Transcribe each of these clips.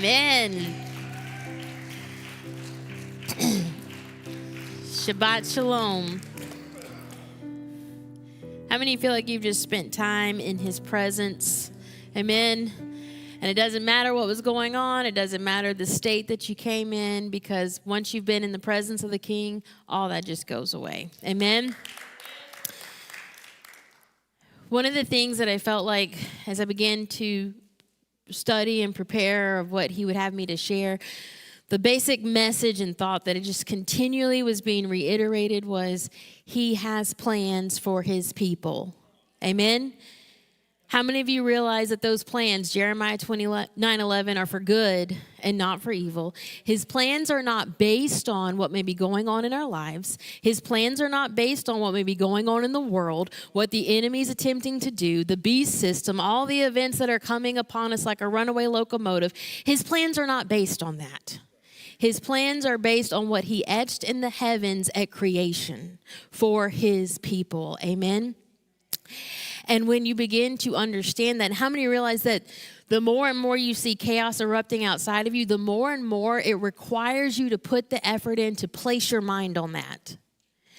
Amen. Shabbat shalom. How many feel like you've just spent time in his presence? Amen. And it doesn't matter what was going on. It doesn't matter the state that you came in, because once you've been in the presence of the King, all that just goes away. Amen. One of the things that I felt like as I began to study and prepare of what he would have me to share, the basic message and thought that it just continually was being reiterated was he has plans for his people. Amen. How many of you realize that those plans, Jeremiah 29:11, are for good and not for evil? His plans are not based on what may be going on in our lives. His plans are not based on what may be going on in the world, what the enemy's attempting to do, the beast system, all the events that are coming upon us like a runaway locomotive. His plans are not based on that. His plans are based on what he etched in the heavens at creation for his people. Amen. And when you begin to understand that, how many realize that the more and more you see chaos erupting outside of you, the more and more it requires you to put the effort in to place your mind on that?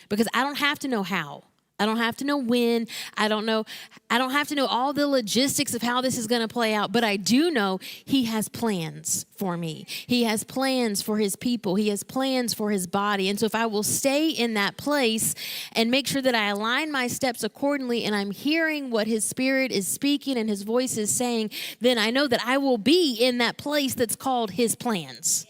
Because I don't have to know how. I don't have to know when. I don't have to know all the logistics of how this is going to play out. But I do know he has plans for me. He has plans for his people. He has plans for his body. And so if I will stay in that place and make sure that I align my steps accordingly and I'm hearing what his spirit is speaking and his voice is saying, then I know that I will be in that place that's called his plans.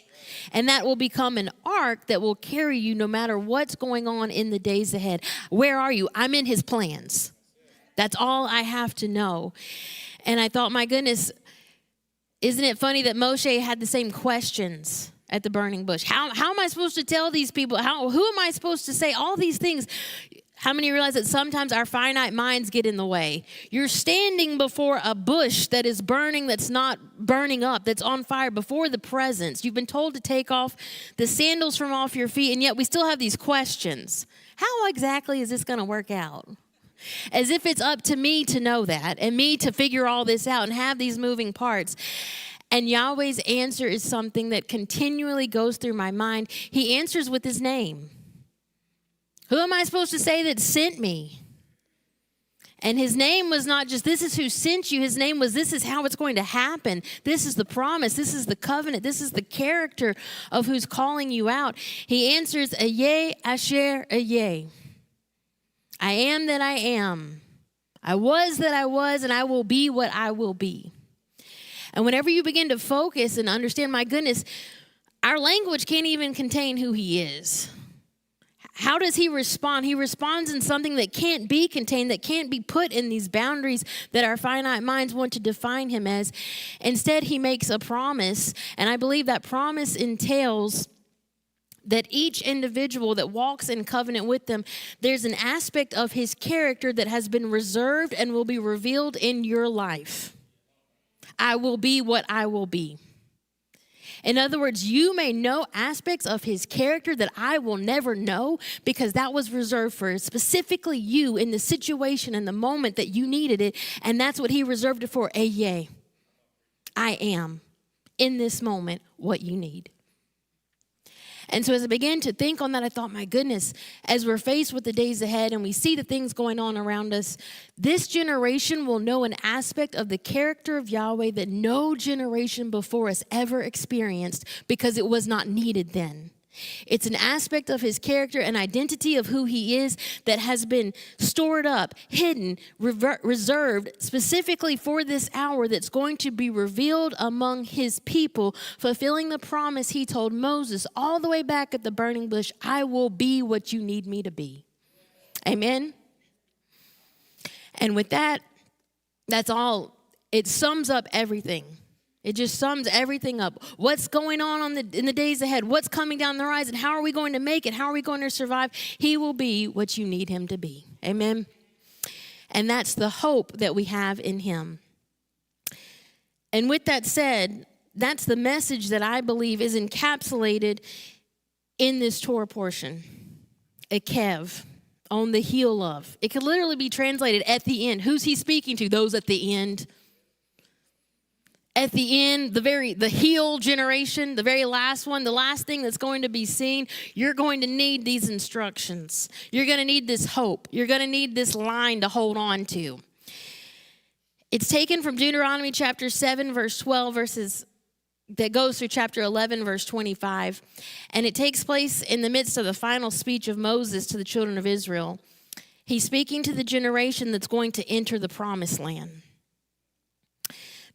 And that will become an ark that will carry you no matter what's going on in the days ahead. Where are you? I'm in his plans. That's all I have to know. And I thought, my goodness, isn't it funny that Mosheh had the same questions at the burning bush? How am I supposed to tell these people? Who am I supposed to say all these things? How many realize that sometimes our finite minds get in the way? You're standing before a bush that is burning, that's not burning up, that's on fire, before the presence. You've been told to take off the sandals from off your feet, and yet we still have these questions. How exactly is this going to work out? As if it's up to me to know that and me to figure all this out and have these moving parts. And Yahweh's answer is something that continually goes through my mind. He answers with his name. Who am I supposed to say that sent me? And his name was not just, this is who sent you. His name was, this is how it's going to happen. This is the promise. This is the covenant. This is the character of who's calling you out. He answers, Ayeh, Asher, Ayeh. I am that I am. I was that I was, and I will be what I will be. And whenever you begin to focus and understand, my goodness, our language can't even contain who he is. How does he respond? He responds in something that can't be contained, that can't be put in these boundaries that our finite minds want to define him as. Instead, he makes a promise, and I believe that promise entails that each individual that walks in covenant with them, there's an aspect of his character that has been reserved and will be revealed in your life. I will be what I will be. In other words, you may know aspects of his character that I will never know, because that was reserved for specifically you in the situation and the moment that you needed it. And that's what he reserved it for. Ayeh, I am in this moment what you need. And so as I began to think on that, I thought, my goodness, as we're faced with the days ahead and we see the things going on around us, this generation will know an aspect of the character of Yahweh that no generation before us ever experienced, because it was not needed then. It's an aspect of his character and identity of who he is that has been stored up, hidden, reserved specifically for this hour, that's going to be revealed among his people, fulfilling the promise he told Moses all the way back at the burning bush. I will be what you need me to be. Amen. And with that, that's all. It sums up everything. It just sums everything up. What's going on in the days ahead? What's coming down the horizon? How are we going to make it? How are we going to survive? He will be what you need him to be. Amen. And that's the hope that we have in him. And with that said, that's the message that I believe is encapsulated in this Torah portion. Eikev, on the heel of. It could literally be translated at the end. Who's he speaking to? Those at the end. at the end, the heel generation, the very last one, the last thing that's going to be seen, you're going to need these instructions. You're going to need this hope. You're going to need this line to hold on to. It's taken from Deuteronomy chapter 7, verse 12, that goes through chapter 11, verse 25. And it takes place in the midst of the final speech of Moses to the children of Israel. He's speaking to the generation that's going to enter the promised land.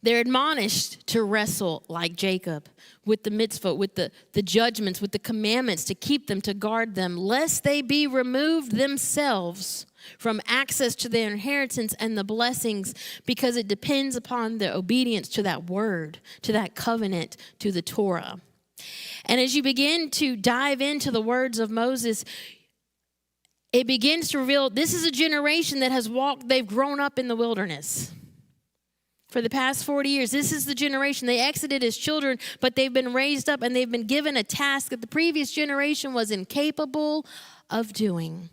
They're admonished to wrestle like Jacob with the mitzvot, with the judgments, with the commandments, to keep them, to guard them, lest they be removed themselves from access to their inheritance and the blessings, because it depends upon their obedience to that word, to that covenant, to the Torah. And as you begin to dive into the words of Moses, it begins to reveal this is a generation that has they've grown up in the wilderness. For the past 40 years, this is the generation. They exited as children, but they've been raised up and they've been given a task that the previous generation was incapable of doing.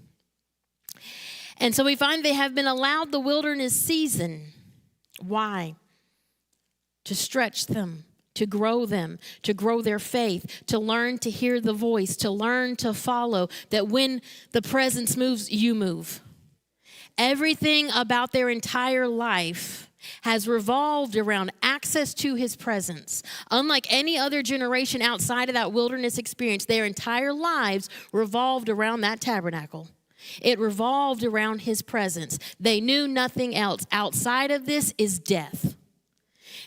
And so we find they have been allowed the wilderness season. Why? To stretch them, to grow their faith, to learn to hear the voice, to learn to follow, that when the presence moves, you move. Everything about their entire life has revolved around access to his presence. Unlike any other generation outside of that wilderness experience, their entire lives revolved around that tabernacle. It revolved around his presence. They knew nothing else. Outside of this is death.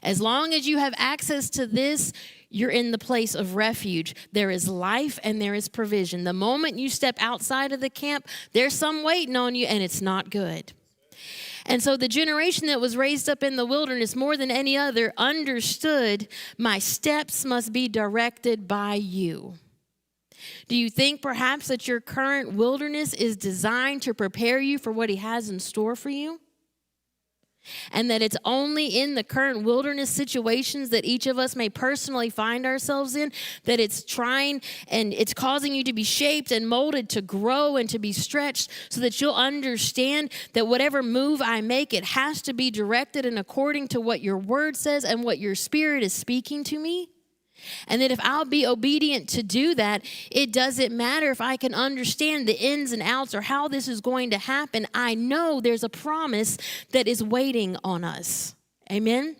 As long as you have access to this, you're in the place of refuge. There is life and there is provision. The moment you step outside of the camp, there's some waiting on you, and it's not good. And so the generation that was raised up in the wilderness more than any other understood, my steps must be directed by you. Do you think perhaps that your current wilderness is designed to prepare you for what he has in store for you? And that it's only in the current wilderness situations that each of us may personally find ourselves in, that it's trying and it's causing you to be shaped and molded to grow and to be stretched, so that you'll understand that whatever move I make, it has to be directed and according to what your word says and what your spirit is speaking to me? And that if I'll be obedient to do that, it doesn't matter if I can understand the ins and outs or how this is going to happen. I know there's a promise that is waiting on us. Amen?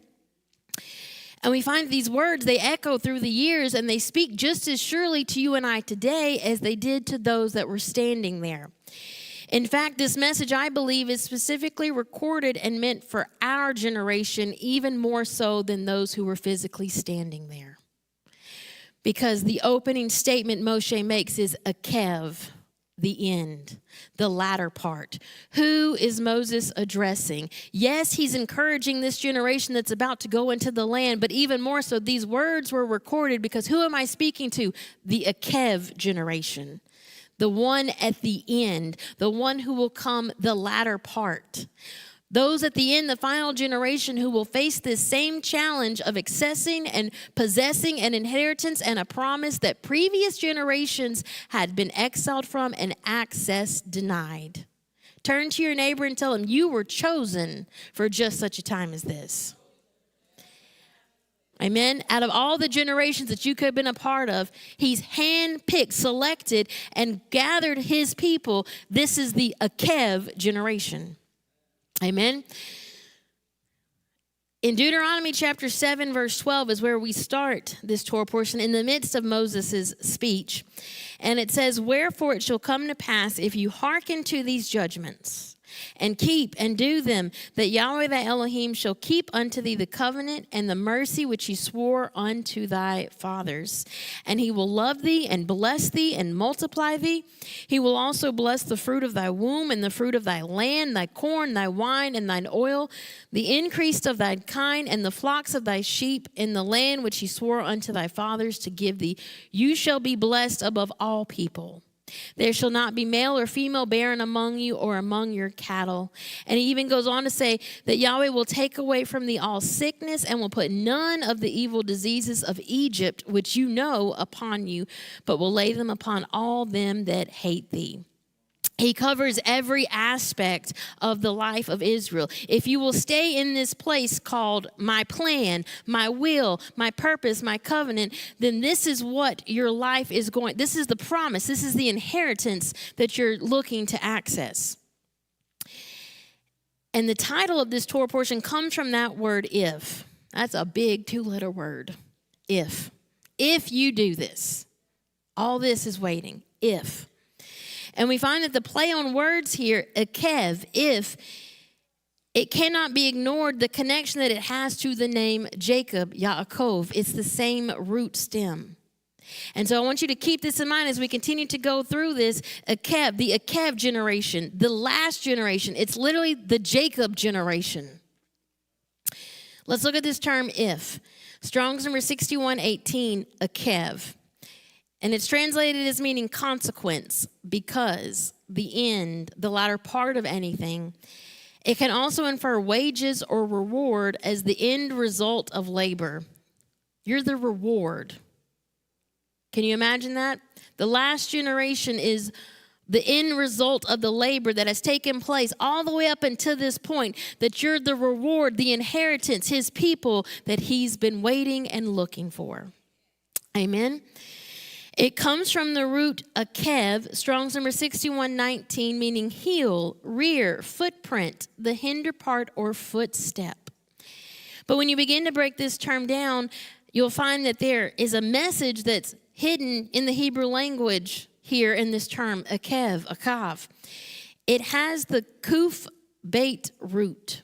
And we find these words, they echo through the years, and they speak just as surely to you and I today as they did to those that were standing there. In fact, this message, I believe, is specifically recorded and meant for our generation, even more so than those who were physically standing there. Because the opening statement Mosheh makes is Eikev, the end, the latter part. Who is Moses addressing? Yes, he's encouraging this generation that's about to go into the land, but even more so, these words were recorded because who am I speaking to? The Eikev generation, the one at the end, the one who will come the latter part. Those at the end, the final generation who will face this same challenge of accessing and possessing an inheritance and a promise that previous generations had been exiled from and access denied. Turn to your neighbor and tell him you were chosen for just such a time as this. Amen. Out of all the generations that you could have been a part of, he's handpicked, selected, and gathered his people. This is the Eikev generation. Amen. In Deuteronomy chapter 7, verse 12 is where we start this Torah portion in the midst of Moses' speech. And it says, wherefore it shall come to pass if you hearken to these judgments and keep and do them, that Yahweh thy Elohim shall keep unto thee the covenant and the mercy which he swore unto thy fathers. And he will love thee and bless thee and multiply thee. He will also bless the fruit of thy womb and the fruit of thy land, thy corn, thy wine, and thine oil, the increase of thy kind, and the flocks of thy sheep in the land which he swore unto thy fathers to give thee. You shall be blessed above all people. There shall not be male or female barren among you or among your cattle. And he even goes on to say that Yahweh will take away from thee all sickness and will put none of the evil diseases of Egypt, which you know, upon you, but will lay them upon all them that hate thee. He covers every aspect of the life of Israel. If you will stay in this place called my plan, my will, my purpose, my covenant, then this is what your life is going. This is the promise. This is the inheritance that you're looking to access. And the title of this Torah portion comes from that word if. That's a big 2-letter word. If. If you do this, all this is waiting. If. And we find that the play on words here, Eikev, if, it cannot be ignored, the connection that it has to the name Jacob, Yaakov. It's the same root stem. And so I want you to keep this in mind as we continue to go through this. Eikev, the Eikev generation, the last generation. It's literally the Jacob generation. Let's look at this term, if. Strong's number 6118, Eikev. And it's translated as meaning consequence, because, the end, the latter part of anything. It can also infer wages or reward as the end result of labor. You're the reward. Can you imagine that? The last generation is the end result of the labor that has taken place all the way up until this point, that you're the reward, the inheritance, his people that he's been waiting and looking for. Amen. It comes from the root Eikev, Strong's number 6119, meaning heel, rear, footprint, the hinder part or footstep. But when you begin to break this term down, you'll find that there is a message that's hidden in the Hebrew language here in this term, Eikev, Eikav. It has the kuf bait root,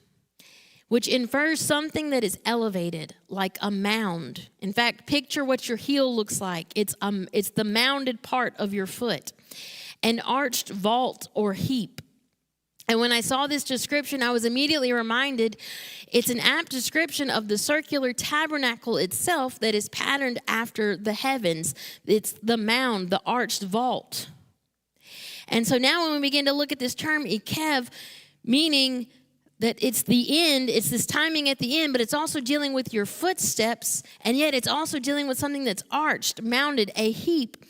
which infers something that is elevated, like a mound. In fact, picture what your heel looks like. It's the mounded part of your foot, an arched vault or heap. And when I saw this description, I was immediately reminded it's an apt description of the circular tabernacle itself that is patterned after the heavens. It's the mound, the arched vault. And so now when we begin to look at this term, Eikev, meaning that it's the end, it's this timing at the end, but it's also dealing with your footsteps, and yet it's also dealing with something that's arched, mounded, a heap.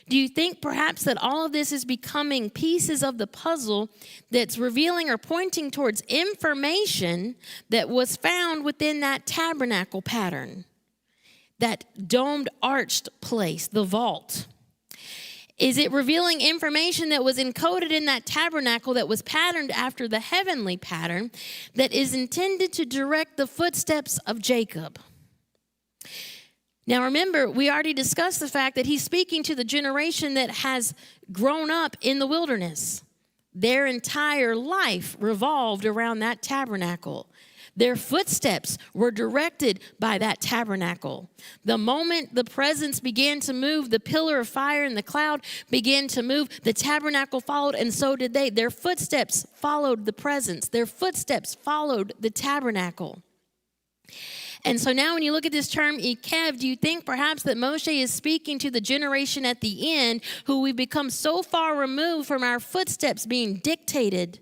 Do you think perhaps that all of this is becoming pieces of the puzzle that's revealing or pointing towards information that was found within that tabernacle pattern, that domed, arched place, the vault? Is it revealing information that was encoded in that tabernacle that was patterned after the heavenly pattern that is intended to direct the footsteps of Jacob? Now remember, we already discussed the fact that he's speaking to the generation that has grown up in the wilderness. Their entire life revolved around that tabernacle. Their footsteps were directed by that tabernacle. The moment the presence began to move, the pillar of fire and the cloud began to move, the tabernacle followed, and so did they. Their footsteps followed the presence. Their footsteps followed the tabernacle. And so now when you look at this term, Eikev, do you think perhaps that Mosheh is speaking to the generation at the end who we've become so far removed from our footsteps being dictated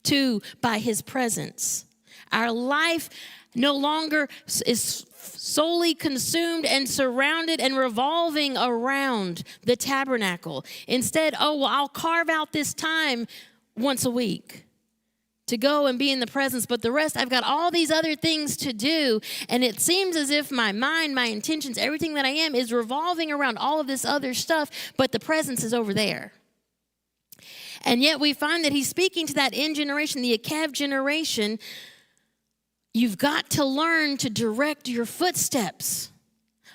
to by his presence? Our life no longer is solely consumed and surrounded and revolving around the tabernacle. Instead, I'll carve out this time once a week to go and be in the presence, but the rest, I've got all these other things to do, and it seems as if my mind, my intentions, everything that I am is revolving around all of this other stuff, but the presence is over there. And yet we find that he's speaking to that end generation, the Eikev generation. You've got to learn to direct your footsteps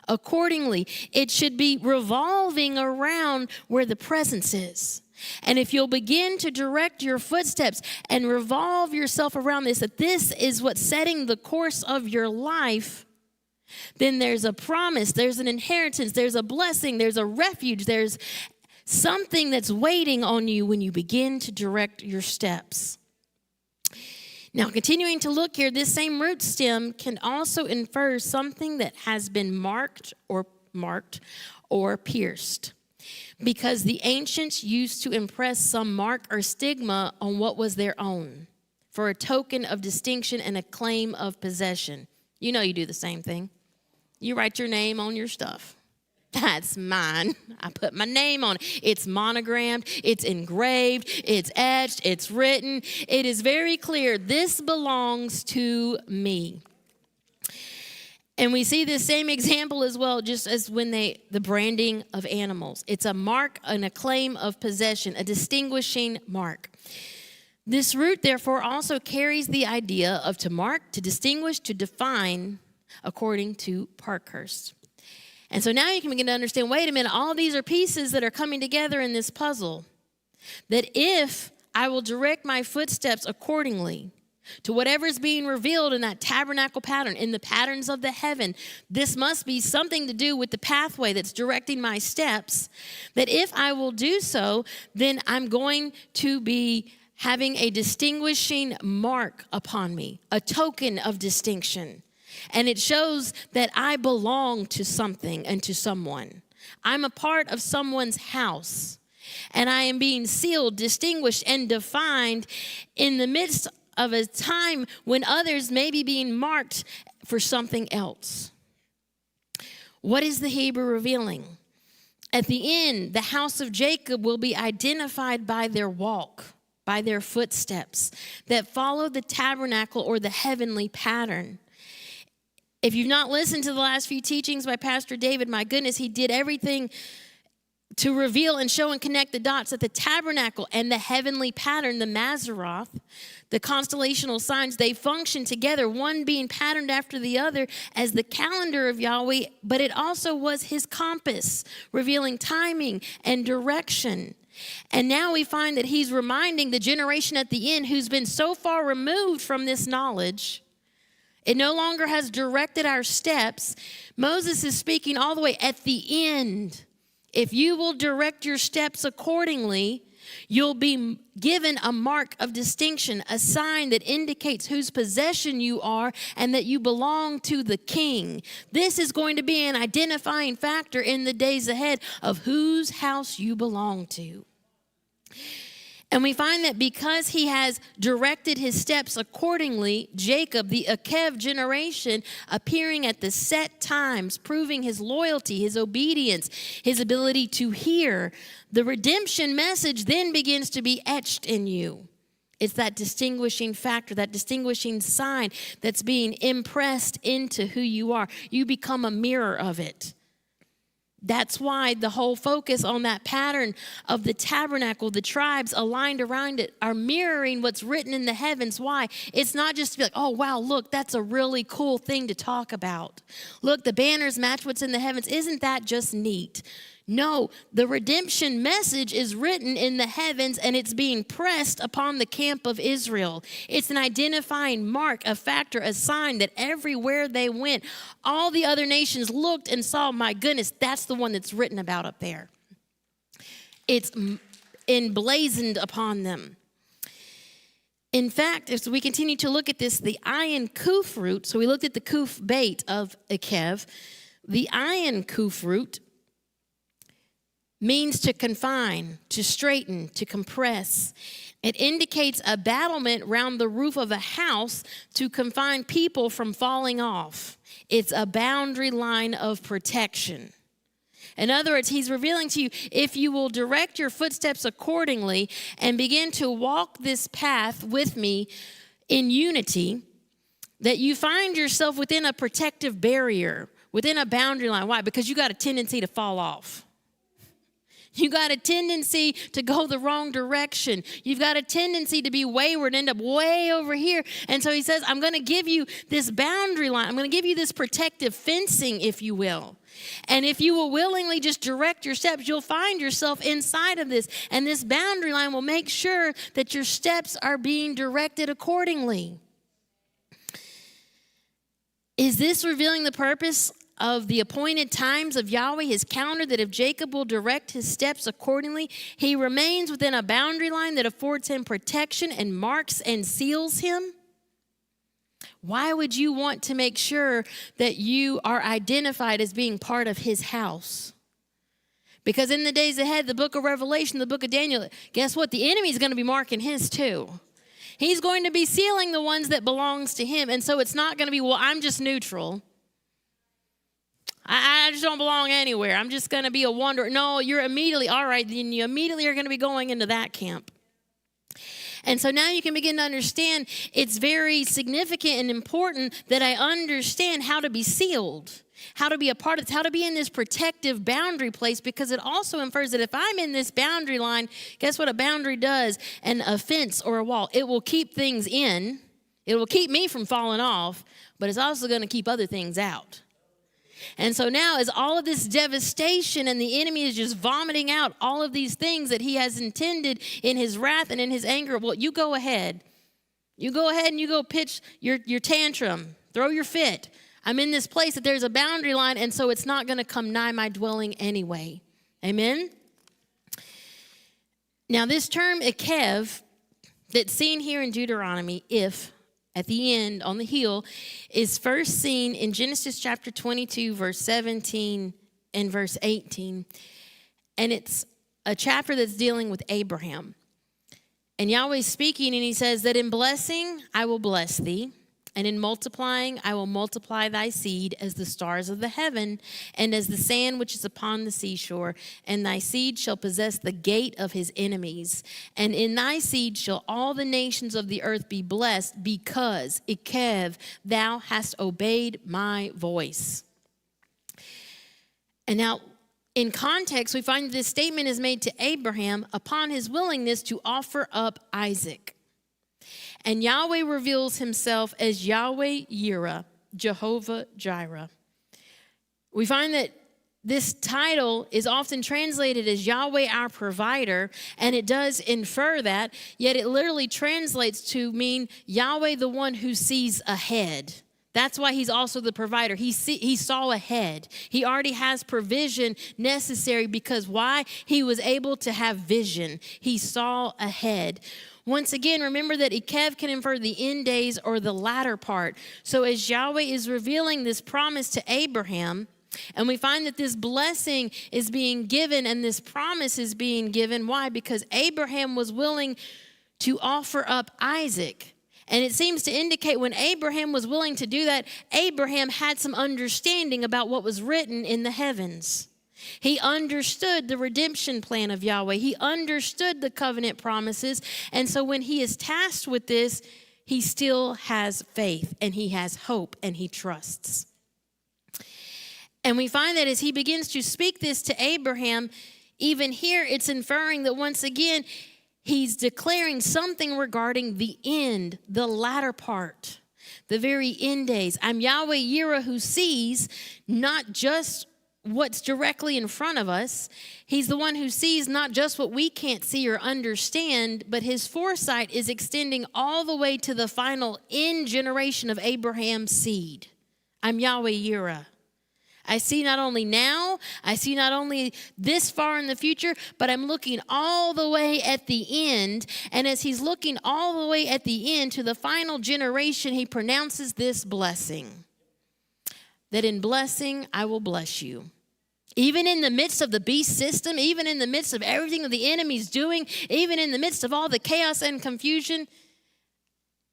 accordingly. It should be revolving around where the presence is. And if you'll begin to direct your footsteps and revolve yourself around this, that this is what's setting the course of your life, then there's a promise, there's an inheritance, there's a blessing, there's a refuge, there's something that's waiting on you when you begin to direct your steps. Now, continuing to look here, this same root stem can also infer something that has been marked or pierced, because the ancients used to impress some mark or stigma on what was their own for a token of distinction and a claim of possession. You know you do the same thing. You write your name on your stuff. That's mine. I put my name on it. It's monogrammed, it's engraved, it's etched, it's written. It is very clear, this belongs to me. And we see this same example as well, just as when the branding of animals. It's a mark and a claim of possession, a distinguishing mark. This root, therefore, also carries the idea of to mark, to distinguish, to define, according to Parkhurst. And so now you can begin to understand, wait a minute, all these are pieces that are coming together in this puzzle. That if I will direct my footsteps accordingly to whatever is being revealed in that tabernacle pattern, in the patterns of the heaven, this must be something to do with the pathway that's directing my steps. That if I will do so, then I'm going to be having a distinguishing mark upon me, a token of distinction. And it shows that I belong to something and to someone. I'm a part of someone's house. And I am being sealed, distinguished, and defined in the midst of a time when others may be being marked for something else. What is the Hebrew revealing? At the end, the house of Jacob will be identified by their walk, by their footsteps that follow the tabernacle or the heavenly pattern. If you've not listened to the last few teachings by Pastor David, my goodness, he did everything to reveal and show and connect the dots that the tabernacle and the heavenly pattern, the Maseroth, the constellational signs, they function together, one being patterned after the other as the calendar of Yahweh, but it also was his compass, revealing timing and direction. And now we find that he's reminding the generation at the end who's been so far removed from this knowledge, it no longer has directed our steps. Moses is speaking all the way at the end. If you will direct your steps accordingly, you'll be given a mark of distinction, a sign that indicates whose possession you are and that you belong to the king. This is going to be an identifying factor in the days ahead of whose house you belong to. And we find that because he has directed his steps accordingly, Jacob, the Eikev generation, appearing at the set times, proving his loyalty, his obedience, his ability to hear, the redemption message then begins to be etched in you. It's that distinguishing factor, that distinguishing sign that's being impressed into who you are. You become a mirror of it. That's why the whole focus on that pattern of the tabernacle, the tribes aligned around it are mirroring what's written in the heavens. Why? It's not just to be like, oh, wow, look, that's a really cool thing to talk about. Look, the banners match what's in the heavens. Isn't that just neat? No, the redemption message is written in the heavens and it's being pressed upon the camp of Israel. It's an identifying mark, a factor, a sign that everywhere they went, all the other nations looked and saw, my goodness, that's the one that's written about up there. It's emblazoned upon them. In fact, as we continue to look at this, the ayin kuf root, so we looked at the kuf bait of Eikev, the ayin kuf root means to confine, to straighten, to compress. It indicates a battlement round the roof of a house to confine people from falling off. It's a boundary line of protection. In other words, he's revealing to you, if you will direct your footsteps accordingly and begin to walk this path with me in unity, that you find yourself within a protective barrier, within a boundary line. Why? Because you got a tendency to fall off. You got a tendency to go the wrong direction. You've got a tendency to be wayward, end up way over here. And so he says, I'm going to give you this boundary line. I'm going to give you this protective fencing, if you will. And if you will willingly just direct your steps, you'll find yourself inside of this. And this boundary line will make sure that your steps are being directed accordingly. Is this revealing the purpose of the appointed times of Yahweh, his calendar, that if Jacob will direct his steps accordingly, he remains within a boundary line that affords him protection and marks and seals him? Why would you want to make sure that you are identified as being part of his house? Because in the days ahead, the book of Revelation, the book of Daniel, guess what? The enemy is going to be marking his too. He's going to be sealing the ones that belongs to him. And so it's not going to be, well, I'm just neutral. I just don't belong anywhere. I'm just going to be a wanderer. No, you're immediately, all right, then you immediately are going to be going into that camp. And so now you can begin to understand it's very significant and important that I understand how to be sealed, how to be a part of this, how to be in this protective boundary place, because it also infers that if I'm in this boundary line, guess what a boundary does? And a fence or a wall, it will keep things in. It will keep me from falling off, but it's also going to keep other things out. And so now as all of this devastation and the enemy is just vomiting out all of these things that he has intended in his wrath and in his anger, well, you go ahead. You go ahead and you go pitch your tantrum, throw your fit. I'm in this place that there's a boundary line, and so it's not going to come nigh my dwelling anyway. Amen? Now this term Eikev that's seen here in Deuteronomy, if, at the end, on the heel, is first seen in Genesis chapter 22, verse 17 and verse 18. And it's a chapter that's dealing with Abraham. And Yahweh's speaking, and he says that in blessing, I will bless thee. And in multiplying, I will multiply thy seed as the stars of the heaven, and as the sand which is upon the seashore. And thy seed shall possess the gate of his enemies. And in thy seed shall all the nations of the earth be blessed, because, Eikev, thou hast obeyed my voice. And now, in context, we find this statement is made to Abraham upon his willingness to offer up Isaac. And Yahweh reveals himself as Yahweh Yireh, Jehovah Jireh. We find that this title is often translated as Yahweh our provider, and it does infer that, yet it literally translates to mean Yahweh the one who sees ahead. That's why he's also the provider. He saw ahead. He already has provision necessary because why? He was able to have vision. He saw ahead. Once again, remember that Eikev can infer the end days or the latter part. So as Yahweh is revealing this promise to Abraham, and we find that this blessing is being given and this promise is being given. Why? Because Abraham was willing to offer up Isaac. And it seems to indicate when Abraham was willing to do that, Abraham had some understanding about what was written in the heavens. He understood the redemption plan of Yahweh. He understood the covenant promises. And so when he is tasked with this, he still has faith and he has hope and he trusts. And we find that as he begins to speak this to Abraham, even here it's inferring that once again, he's declaring something regarding the end, the latter part, the very end days. I'm Yahweh Yireh who sees not just what's directly in front of us. He's the one who sees not just what we can't see or understand, but his foresight is extending all the way to the final end generation of Abraham's seed. I'm Yahweh Yireh. I see not only now, I see not only this far in the future, but I'm looking all the way at the end. And as he's looking all the way at the end to the final generation, he pronounces this blessing. That in blessing, I will bless you. Even in the midst of the beast system, even in the midst of everything that the enemy's doing, even in the midst of all the chaos and confusion,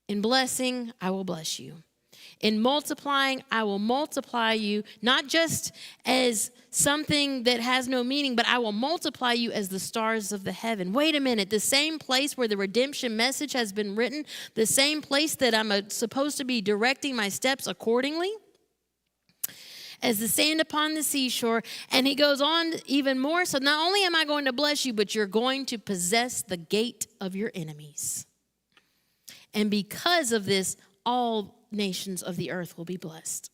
in blessing, I will bless you. In multiplying, I will multiply you, not just as something that has no meaning, but I will multiply you as the stars of the heaven. Wait a minute, the same place where the redemption message has been written, the same place that I'm supposed to be directing my steps accordingly, as the sand upon the seashore. And he goes on even more. So not only am I going to bless you, but you're going to possess the gate of your enemies. And because of this, all nations of the earth will be blessed.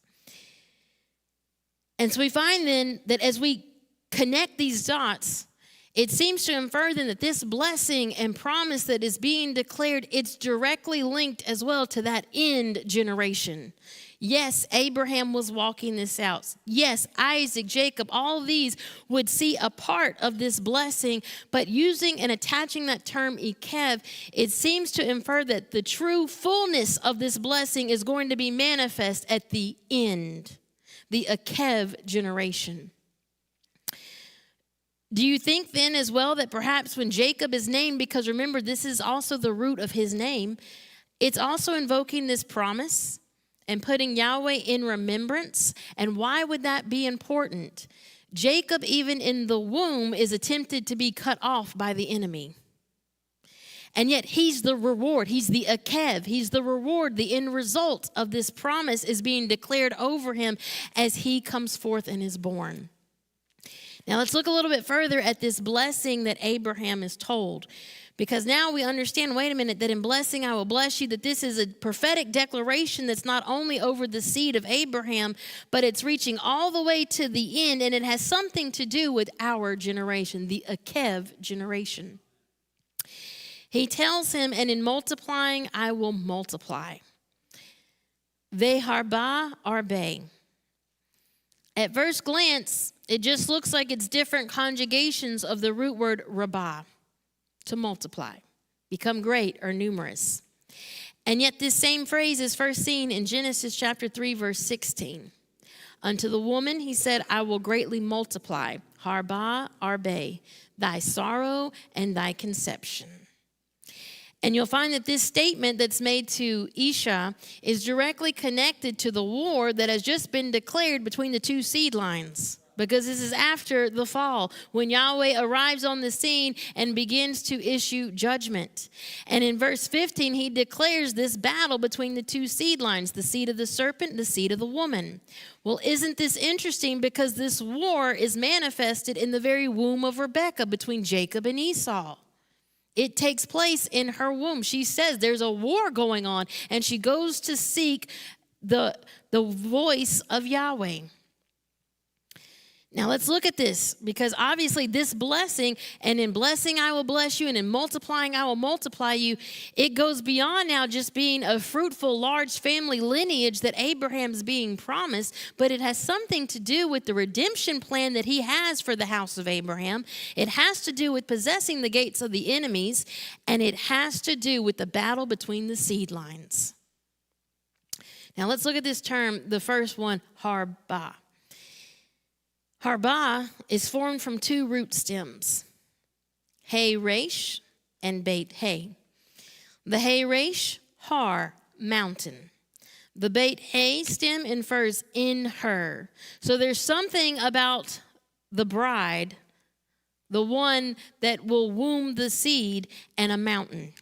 And so we find then that as we connect these dots, it seems to infer then that this blessing and promise that is being declared, it's directly linked as well to that end generation. Yes, Abraham was walking this out. Yes, Isaac, Jacob, all these would see a part of this blessing, but using and attaching that term Eikev, it seems to infer that the true fullness of this blessing is going to be manifest at the end, the Eikev generation. Do you think then as well that perhaps when Jacob is named, because remember this is also the root of his name, it's also invoking this promise and putting Yahweh in remembrance. And why would that be important? Jacob, even in the womb, is attempted to be cut off by the enemy. And yet he's the reward. He's the Eikev. He's the reward. The end result of this promise is being declared over him as he comes forth and is born. Now let's look a little bit further at this blessing that Abraham is told. Because now we understand, wait a minute, that in blessing I will bless you, that this is a prophetic declaration that's not only over the seed of Abraham, but it's reaching all the way to the end, and it has something to do with our generation, the Eikev generation. He tells him, and in multiplying I will multiply. Veharba arbe. At first glance, it just looks like it's different conjugations of the root word rabah, to multiply, become great or numerous. And yet this same phrase is first seen in Genesis chapter 3, verse 16. Unto the woman he said, I will greatly multiply, harba arbe, thy sorrow and thy conception. And you'll find that this statement that's made to Isha is directly connected to the war that has just been declared between the two seed lines. Because this is after the fall, when Yahweh arrives on the scene and begins to issue judgment. And in verse 15, he declares this battle between the two seed lines, the seed of the serpent, the seed of the woman. Well, isn't this interesting? Because this war is manifested in the very womb of Rebekah between Jacob and Esau. It takes place in her womb. She says there's a war going on, and she goes to seek the voice of Yahweh. Now let's look at this, because obviously this blessing, and in blessing I will bless you, and in multiplying I will multiply you, it goes beyond now just being a fruitful, large family lineage that Abraham's being promised, but it has something to do with the redemption plan that he has for the house of Abraham. It has to do with possessing the gates of the enemies, and it has to do with the battle between the seed lines. Now let's look at this term, the first one, harba. Harba is formed from two root stems, Hey Resh and Beit Hey. The Hey Resh, Har, mountain. The Beit Hey stem infers in her. So there's something about the bride, the one that will womb the seed, and a mountain.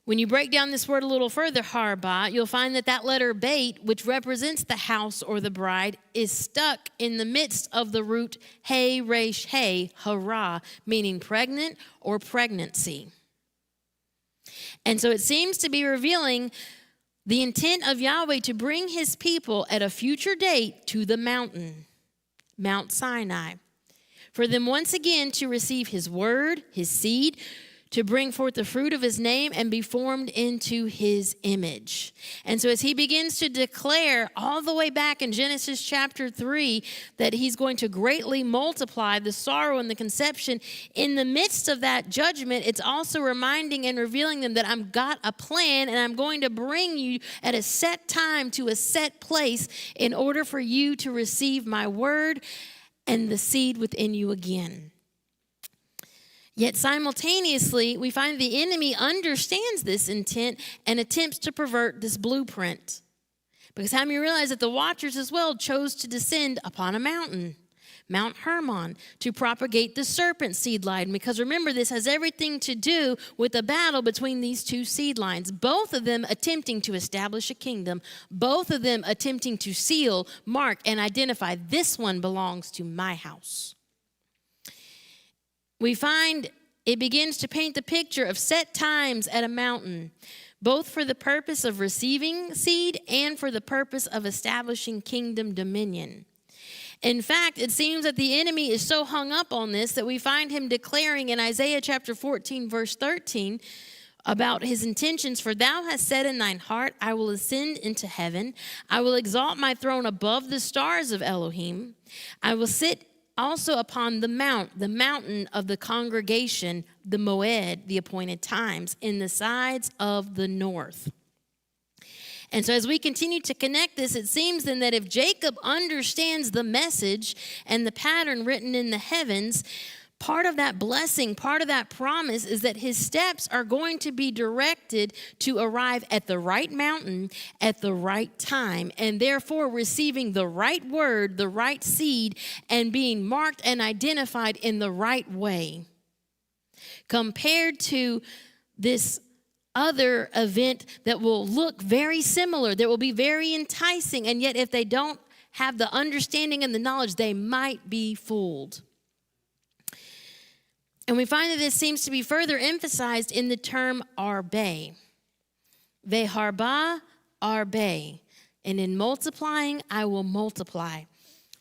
When you break down this word a little further, harba, you'll find that letter beit, which represents the house or the bride, is stuck in the midst of the root hey, resh, hey, hara, meaning pregnant or pregnancy. And so it seems to be revealing the intent of Yahweh to bring his people at a future date to the mountain, Mount Sinai, for them once again to receive his word, his seed, to bring forth the fruit of his name and be formed into his image. And so as he begins to declare all the way back in Genesis chapter 3 that he's going to greatly multiply the sorrow and the conception, in the midst of that judgment, it's also reminding and revealing them that I've got a plan and I'm going to bring you at a set time to a set place in order for you to receive my word and the seed within you again. Yet simultaneously, we find the enemy understands this intent and attempts to pervert this blueprint. Because how many realize that the watchers as well chose to descend upon a mountain, Mount Hermon, to propagate the serpent seed line? Because remember, this has everything to do with the battle between these two seed lines, both of them attempting to establish a kingdom, both of them attempting to seal, mark, and identify this one belongs to my house. We find it begins to paint the picture of set times at a mountain, both for the purpose of receiving seed and for the purpose of establishing kingdom dominion. In fact, it seems that the enemy is so hung up on this that we find him declaring in Isaiah chapter 14, verse 13, about his intentions. For thou hast said in thine heart, I will ascend into heaven. I will exalt my throne above the stars of Elohim. I will sit also upon the mountain of the congregation, the Moed, the appointed times, in the sides of the north. And so as we continue to connect this, it seems then that if Jacob understands the message and the pattern written in the heavens, Part of that blessing, part of that promise is that his steps are going to be directed to arrive at the right mountain at the right time, and therefore receiving the right word, the right seed, and being marked and identified in the right way. Compared to this other event that will look very similar, that will be very enticing, and yet if they don't have the understanding and the knowledge, they might be fooled. And we find that this seems to be further emphasized in the term arbe. Veharba arbe. And in multiplying, I will multiply.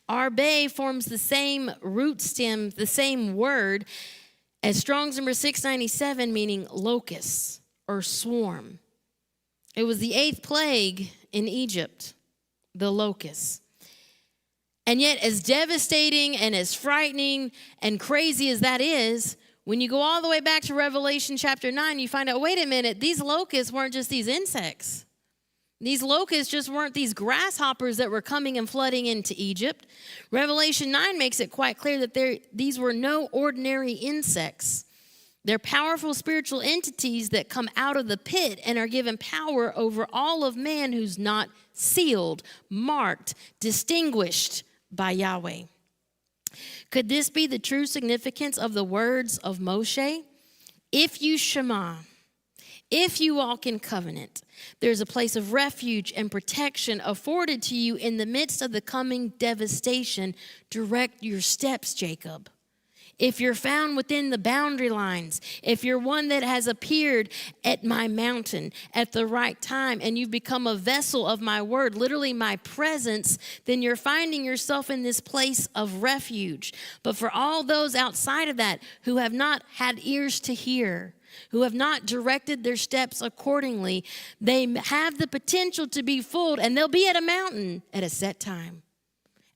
Arbe forms the same root stem, the same word as Strong's number 697, meaning locusts or swarm. It was the 8th plague in Egypt, the locusts. And yet, as devastating and as frightening and crazy as that is, when you go all the way back to Revelation chapter 9, you find out, wait a minute, these locusts weren't just these insects. These locusts just weren't these grasshoppers that were coming and flooding into Egypt. Revelation 9 makes it quite clear that these were no ordinary insects. They're powerful spiritual entities that come out of the pit and are given power over all of man who's not sealed, marked, distinguished by Yahweh. Could this be the true significance of the words of Mosheh? If you Shema, if you walk in covenant, there's a place of refuge and protection afforded to you in the midst of the coming devastation. Direct your steps, Jacob. If you're found within the boundary lines, if you're one that has appeared at my mountain at the right time and you've become a vessel of my word, literally my presence, then you're finding yourself in this place of refuge. But for all those outside of that who have not had ears to hear, who have not directed their steps accordingly, they have the potential to be fooled, and they'll be at a mountain at a set time.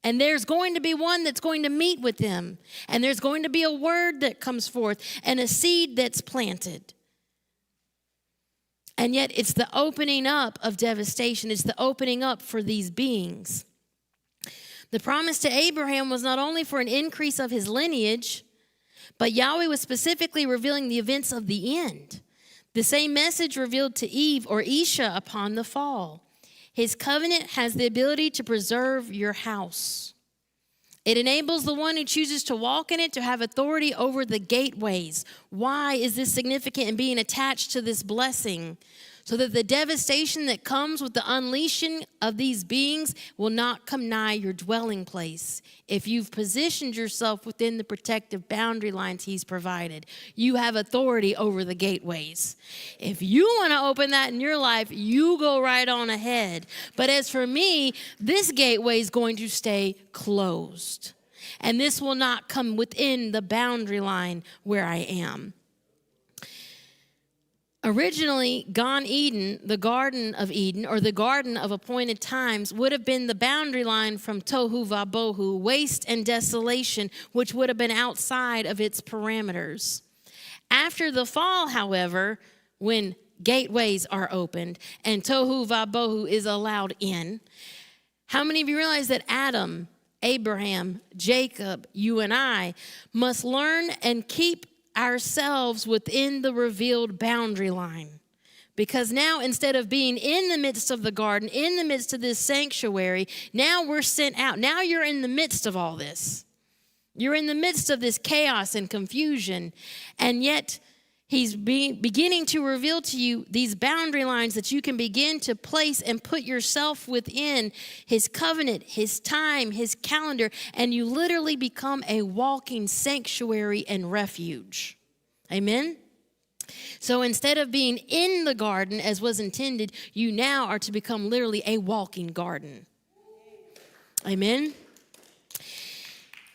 And there's going to be one that's going to meet with them. And there's going to be a word that comes forth and a seed that's planted. And yet it's the opening up of devastation. It's the opening up for these beings. The promise to Abraham was not only for an increase of his lineage, but Yahweh was specifically revealing the events of the end. The same message revealed to Eve or Isha upon the fall. His covenant has the ability to preserve your house. It enables the one who chooses to walk in it to have authority over the gateways. Why is this significant in being attached to this blessing? So that the devastation that comes with the unleashing of these beings will not come nigh your dwelling place. If you've positioned yourself within the protective boundary lines he's provided, you have authority over the gateways. If you want to open that in your life, you go right on ahead. But as for me, this gateway is going to stay closed. And this will not come within the boundary line where I am. Originally, Gan Eden, the Garden of Eden, or the Garden of Appointed Times, would have been the boundary line from Tohu Vabohu, waste and desolation, which would have been outside of its parameters. After the fall, however, when gateways are opened and Tohu Vabohu is allowed in, how many of you realize that Adam, Abraham, Jacob, you and I must learn and keep ourselves within the revealed boundary line? Because now, instead of being in the midst of the garden, in the midst of this sanctuary, now we're sent out. Now you're in the midst of all this. You're in the midst of this chaos and confusion. And yet, he's beginning to reveal to you these boundary lines that you can begin to place and put yourself within his covenant, his time, his calendar, and you literally become a walking sanctuary and refuge. Amen? So instead of being in the garden as was intended, you now are to become literally a walking garden. Amen?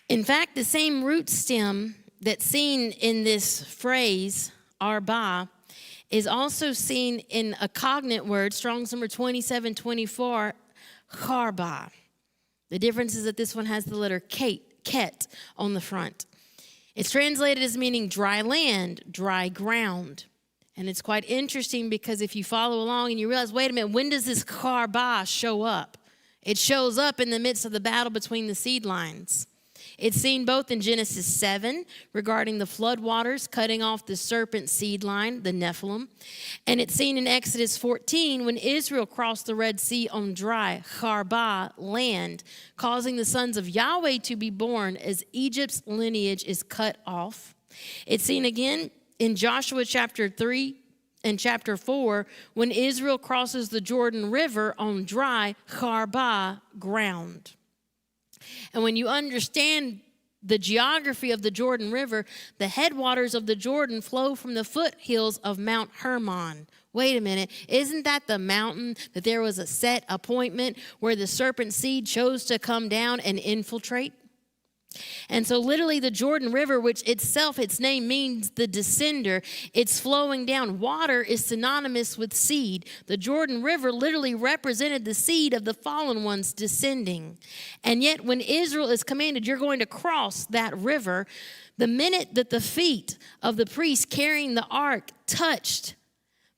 In fact, the same root stem that's seen in this phrase, arba, is also seen in a cognate word, Strong's number 2724, charba. The difference is that this one has the letter ket on the front. It's translated as meaning dry land, dry ground. And it's quite interesting because if you follow along and you realize, wait a minute, when does this charba show up? It shows up in the midst of the battle between the seed lines. It's seen both in Genesis 7 regarding the flood waters cutting off the serpent seed line, the Nephilim. And it's seen in Exodus 14 when Israel crossed the Red Sea on dry, Charbah land, causing the sons of Yahweh to be born as Egypt's lineage is cut off. It's seen again in Joshua chapter 3 and chapter 4 when Israel crosses the Jordan River on dry, Charbah ground. And when you understand the geography of the Jordan River, the headwaters of the Jordan flow from the foothills of Mount Hermon. Wait a minute, isn't that the mountain that there was a set appointment where the serpent seed chose to come down and infiltrate? And so literally the Jordan River, which itself, its name means the descender, it's flowing down. Water is synonymous with seed. The Jordan River literally represented the seed of the fallen ones descending. And yet when Israel is commanded, you're going to cross that river, the minute that the feet of the priest carrying the ark touched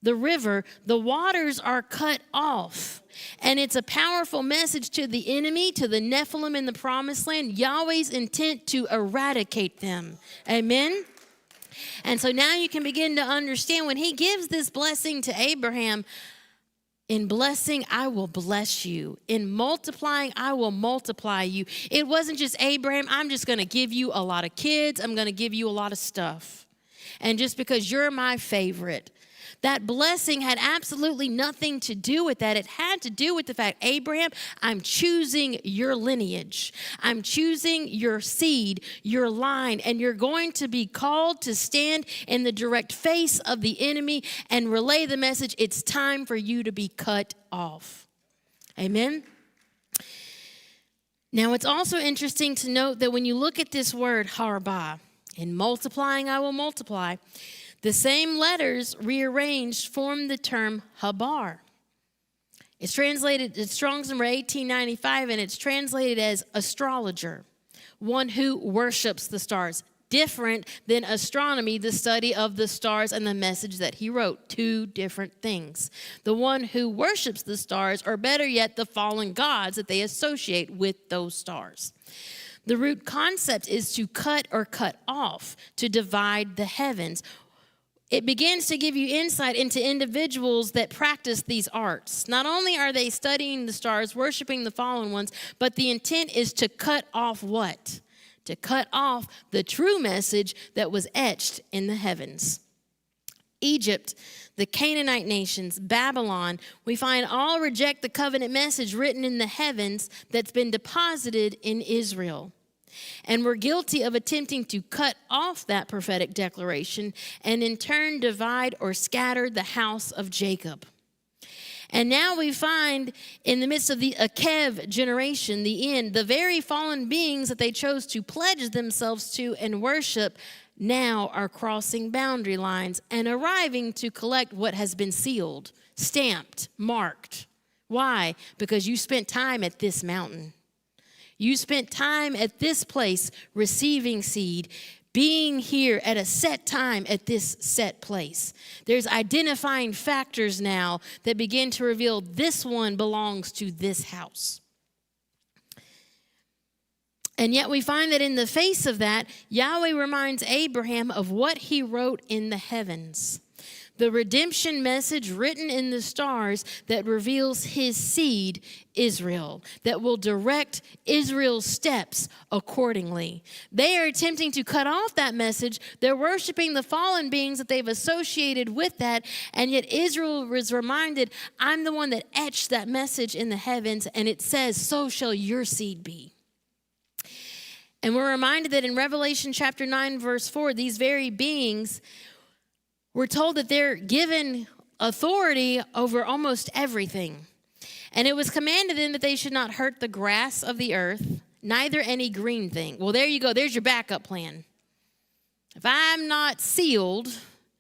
the river, the waters are cut off. And it's a powerful message to the enemy, to the Nephilim in the promised land, Yahweh's intent to eradicate them. Amen? And so now you can begin to understand when he gives this blessing to Abraham, in blessing, I will bless you. In multiplying, I will multiply you. It wasn't just Abraham, I'm just going to give you a lot of kids. I'm going to give you a lot of stuff. And just because you're my favorite. That blessing had absolutely nothing to do with that. It had to do with the fact, Abraham, I'm choosing your lineage. I'm choosing your seed, your line, and you're going to be called to stand in the direct face of the enemy and relay the message. It's time for you to be cut off. Amen? Now, it's also interesting to note that when you look at this word, harbah, in multiplying, I will multiply, the same letters rearranged form the term habar. It's translated, it's Strong's number 1895, and it's translated as astrologer, one who worships the stars. Different than astronomy, the study of the stars and the message that he wrote. Two different things. The one who worships the stars, or better yet, the fallen gods that they associate with those stars. The root concept is to cut or cut off, to divide the heavens. It begins to give you insight into individuals that practice these arts. Not only are they studying the stars, worshiping the fallen ones, but the intent is to cut off what? To cut off the true message that was etched in the heavens. Egypt, the Canaanite nations, Babylon, we find all reject the covenant message written in the heavens that's been deposited in Israel. And we're guilty of attempting to cut off that prophetic declaration and in turn divide or scatter the house of Jacob. And now we find in the midst of the Eikev generation, the end, the very fallen beings that they chose to pledge themselves to and worship now are crossing boundary lines and arriving to collect what has been sealed, stamped, marked. Why? Because you spent time at this mountain. You spent time at this place receiving seed, being here at a set time at this set place. There's identifying factors now that begin to reveal this one belongs to this house. And yet we find that in the face of that, Yahweh reminds Abraham of what he wrote in the heavens. The redemption message written in the stars that reveals his seed, Israel, that will direct Israel's steps accordingly. They are attempting to cut off that message. They're worshiping the fallen beings that they've associated with that, and yet Israel was reminded, I'm the one that etched that message in the heavens, and it says, so shall your seed be. And we're reminded that in Revelation chapter 9, verse 4, these very beings, we're told that they're given authority over almost everything. And it was commanded them that they should not hurt the grass of the earth, neither any green thing. Well, there you go. There's your backup plan. If I'm not sealed,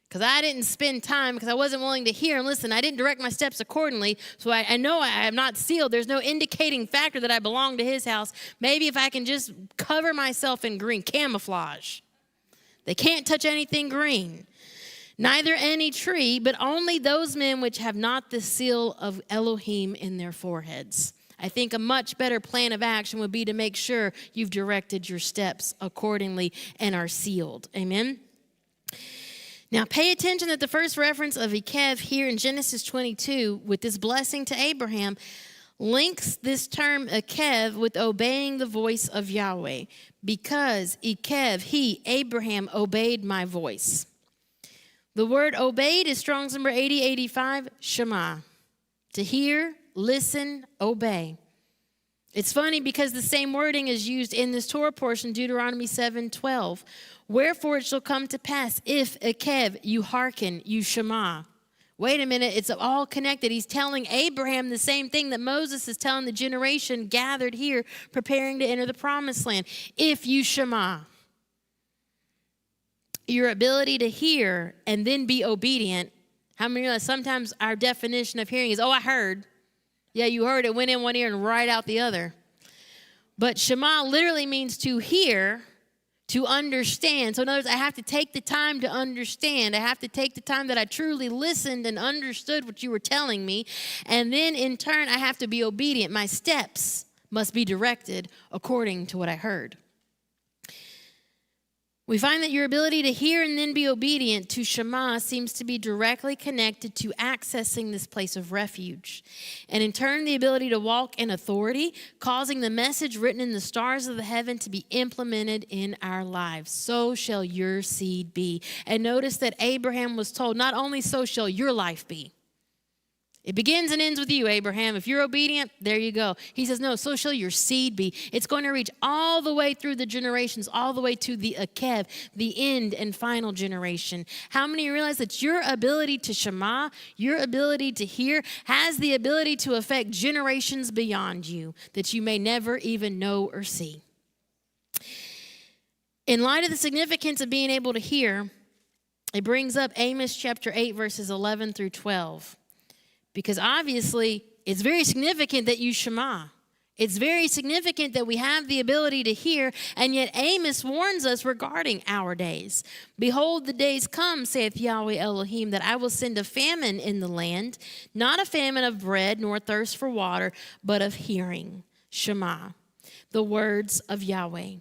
because I didn't spend time, because I wasn't willing to hear and listen, I didn't direct my steps accordingly, so I know I am not sealed. There's no indicating factor that I belong to his house. Maybe if I can just cover myself in green, camouflage. They can't touch anything green. Neither any tree, but only those men which have not the seal of Elohim in their foreheads. I think a much better plan of action would be to make sure you've directed your steps accordingly and are sealed. Amen? Now, pay attention that the first reference of Eikev here in Genesis 22 with this blessing to Abraham links this term Eikev with obeying the voice of Yahweh, because Eikev, he, Abraham, obeyed my voice. The word obeyed is Strong's number 8085, Shema. To hear, listen, obey. It's funny because the same wording is used in this Torah portion, Deuteronomy 7:12. Wherefore it shall come to pass, if Eikev, you hearken, you Shema. Wait a minute, it's all connected. He's telling Abraham the same thing that Moses is telling the generation gathered here, preparing to enter the promised land. If you Shema. Your ability to hear and then be obedient. How many realize sometimes our definition of hearing is, oh, I heard. Yeah, you heard it, went in one ear and right out the other. But Shema literally means to hear, to understand. So in other words, I have to take the time to understand. I have to take the time that I truly listened and understood what you were telling me. And then in turn, I have to be obedient. My steps must be directed according to what I heard. We find that your ability to hear and then be obedient to Shema seems to be directly connected to accessing this place of refuge. And in turn, the ability to walk in authority, causing the message written in the stars of the heaven to be implemented in our lives. So shall your seed be. And notice that Abraham was told, not only so shall your life be. It begins and ends with you, Abraham. If you're obedient, there you go. He says, no, so shall your seed be. It's going to reach all the way through the generations, all the way to the Eikev, the end and final generation. How many realize that your ability to Shema, your ability to hear, has the ability to affect generations beyond you that you may never even know or see? In light of the significance of being able to hear, it brings up Amos chapter 8, verses 11 through 12. Because obviously, it's very significant that you Shema. It's very significant that we have the ability to hear, and yet Amos warns us regarding our days. Behold, the days come, saith Yahweh Elohim, that I will send a famine in the land, not a famine of bread, nor thirst for water, but of hearing. Shema, the words of Yahweh.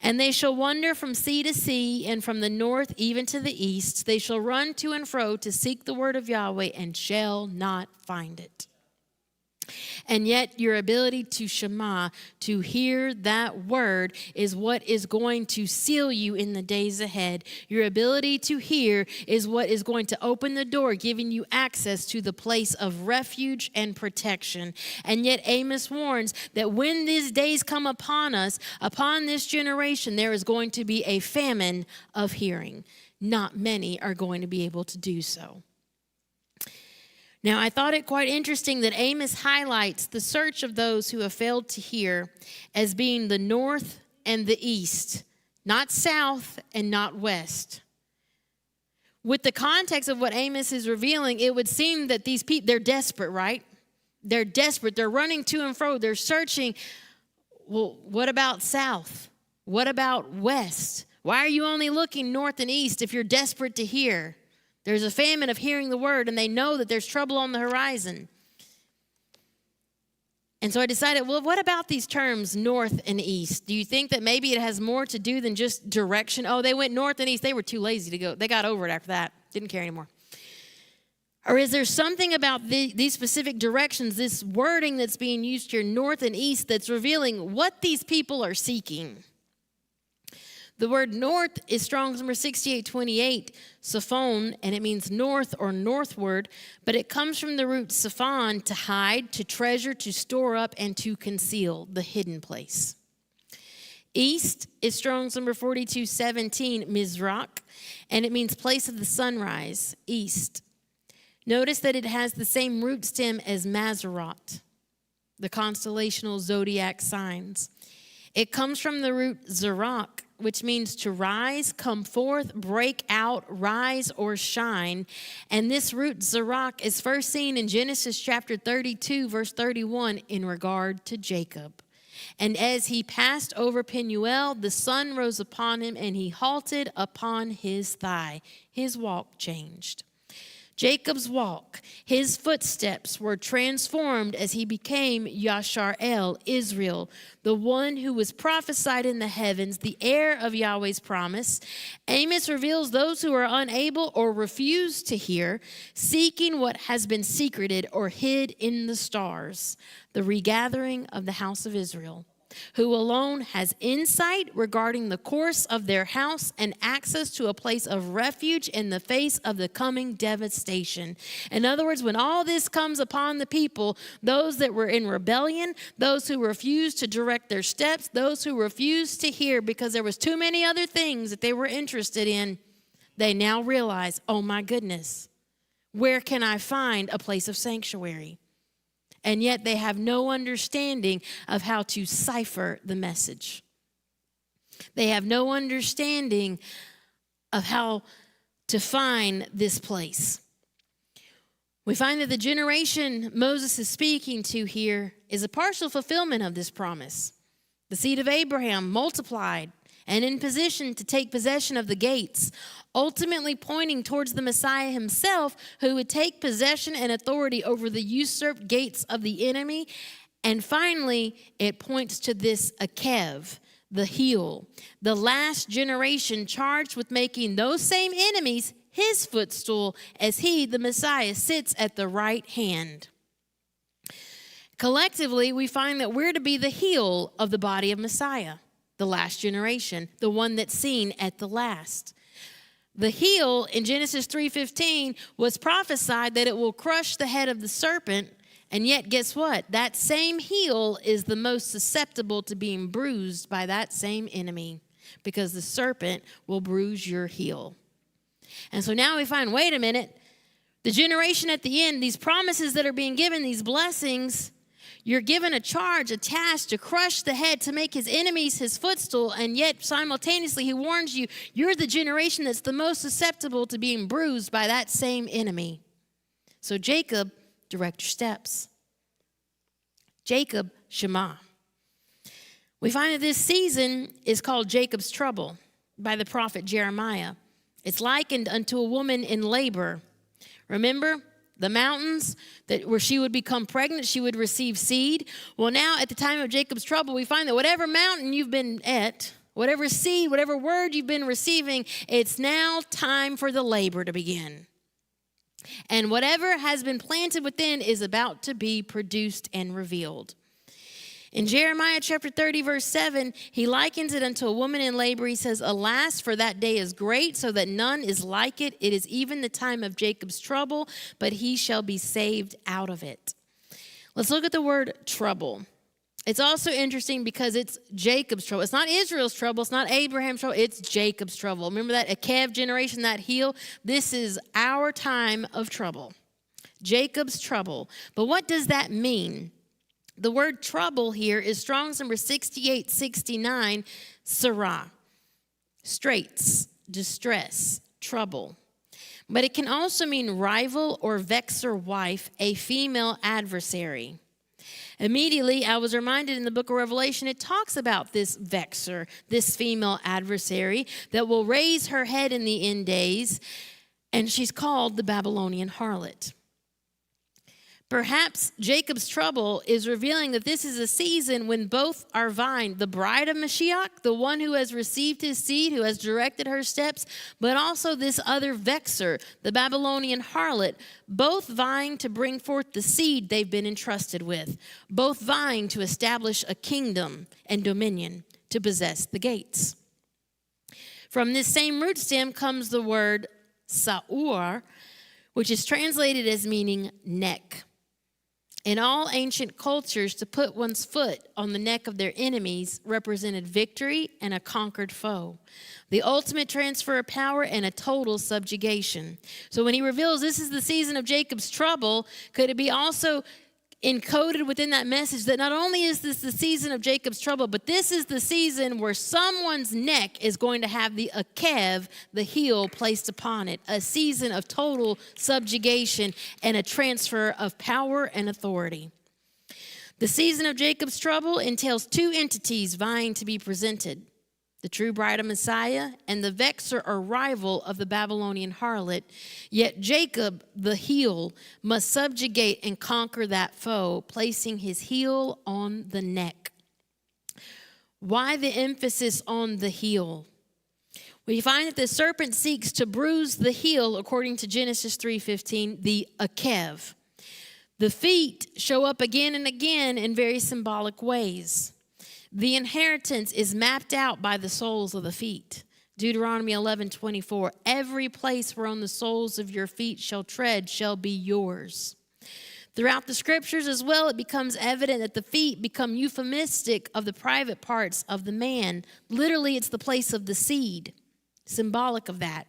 And they shall wander from sea to sea, and from the north even to the east. They shall run to and fro to seek the word of Yahweh, and shall not find it. And yet your ability to Shema, to hear that word, is what is going to seal you in the days ahead. Your ability to hear is what is going to open the door, giving you access to the place of refuge and protection. And yet Amos warns that when these days come upon us, upon this generation, there is going to be a famine of hearing. Not many are going to be able to do so. Now, I thought it quite interesting that Amos highlights the search of those who have failed to hear as being the north and the east, not south and not west. With the context of what Amos is revealing, it would seem that these people, they're desperate, right? They're desperate. They're running to and fro. They're searching. Well, what about south? What about west? Why are you only looking north and east if you're desperate to hear? There's a famine of hearing the word, and they know that there's trouble on the horizon. And so I decided, well, what about these terms, north and east? Do you think that maybe it has more to do than just direction? Oh, they went north and east. They were too lazy to go. They got over it after that. Didn't care anymore. Or is there something about these specific directions, this wording that's being used here, north and east, that's revealing what these people are seeking? The word north is Strong's number 6828, Saphon, and it means north or northward, but it comes from the root Saphon, to hide, to treasure, to store up, and to conceal, the hidden place. East is Strong's number 4217, Mizrach, and it means place of the sunrise, east. Notice that it has the same root stem as Mazarot, the constellational zodiac signs. It comes from the root Zerach, which means to rise, come forth, break out, rise, or shine. And this root Zerach is first seen in Genesis chapter 32, verse 31, in regard to Jacob. And as he passed over Penuel, the sun rose upon him, and he halted upon his thigh. His walk changed. Jacob's walk, his footsteps were transformed as he became Yashar'el, Israel, the one who was prophesied in the heavens, the heir of Yahweh's promise. Amos reveals those who are unable or refuse to hear, seeking what has been secreted or hid in the stars, the regathering of the house of Israel, who alone has insight regarding the course of their house and access to a place of refuge in the face of the coming devastation. In other words, when all this comes upon the people, those that were in rebellion, those who refused to direct their steps, those who refused to hear because there was too many other things that they were interested in, they now realize, oh my goodness, where can I find a place of sanctuary? And yet they have no understanding of how to cipher the message. They have no understanding of how to find this place. We find that the generation Moses is speaking to here is a partial fulfillment of this promise. The seed of Abraham multiplied and in position to take possession of the gates, ultimately pointing towards the Messiah himself, who would take possession and authority over the usurped gates of the enemy. And finally, it points to this Eikev, the heel, the last generation charged with making those same enemies his footstool as he, the Messiah, sits at the right hand. Collectively, we find that we're to be the heel of the body of Messiah, the last generation, the one that's seen at the last. The heel in Genesis 3:15 was prophesied that it will crush the head of the serpent, and yet guess what? That same heel is the most susceptible to being bruised by that same enemy, because the serpent will bruise your heel. And so now we find, wait a minute, the generation at the end, these promises that are being given, these blessings, you're given a charge, a task to crush the head, to make his enemies his footstool, and yet simultaneously he warns you, you're the generation that's the most susceptible to being bruised by that same enemy. So Jacob, direct your steps. Jacob, Shema. We find that this season is called Jacob's trouble by the prophet Jeremiah. It's likened unto a woman in labor. Remember? The mountains where she would become pregnant, she would receive seed. Well, now at the time of Jacob's trouble, we find that whatever mountain you've been at, whatever seed, whatever word you've been receiving, it's now time for the labor to begin. And whatever has been planted within is about to be produced and revealed. In Jeremiah chapter 30, verse 7, he likens it unto a woman in labor. He says, alas, for that day is great, so that none is like it. It is even the time of Jacob's trouble, but he shall be saved out of it. Let's look at the word trouble. It's also interesting because it's Jacob's trouble. It's not Israel's trouble. It's not Abraham's trouble. It's Jacob's trouble. Remember that Eikev generation, that heel? This is our time of trouble. Jacob's trouble. But what does that mean? The word trouble here is Strong's number 6869, Sarah. Straits, distress, trouble. But it can also mean rival or vexer wife, a female adversary. Immediately, I was reminded in the book of Revelation, it talks about this vexer, this female adversary that will raise her head in the end days, and she's called the Babylonian harlot. Perhaps Jacob's trouble is revealing that this is a season when both are vying, the bride of Mashiach, the one who has received his seed, who has directed her steps, but also this other vexer, the Babylonian harlot, both vying to bring forth the seed they've been entrusted with, both vying to establish a kingdom and dominion to possess the gates. From this same root stem comes the word sa'ur, which is translated as meaning neck. In all ancient cultures, to put one's foot on the neck of their enemies represented victory and a conquered foe, the ultimate transfer of power and a total subjugation. So when he reveals this is the season of Jacob's trouble, could it be also encoded within that message that not only is this the season of Jacob's trouble, but this is the season where someone's neck is going to have the Eikev, the heel, placed upon it, a season of total subjugation and a transfer of power and authority. The season of Jacob's trouble entails two entities vying to be presented. the true bride of Messiah, and the vexer or rival of the Babylonian harlot. Yet Jacob, the heel, must subjugate and conquer that foe, placing his heel on the neck. Why the emphasis on the heel? We find that the serpent seeks to bruise the heel, according to Genesis 3:15, the Eikev. The feet show up again and again in very symbolic ways. The inheritance is mapped out by the soles of the feet. Deuteronomy 11:24, every place whereon the soles of your feet shall tread shall be yours. Throughout the scriptures as well, it becomes evident that the feet become euphemistic of the private parts of the man. Literally, it's the place of the seed, symbolic of that.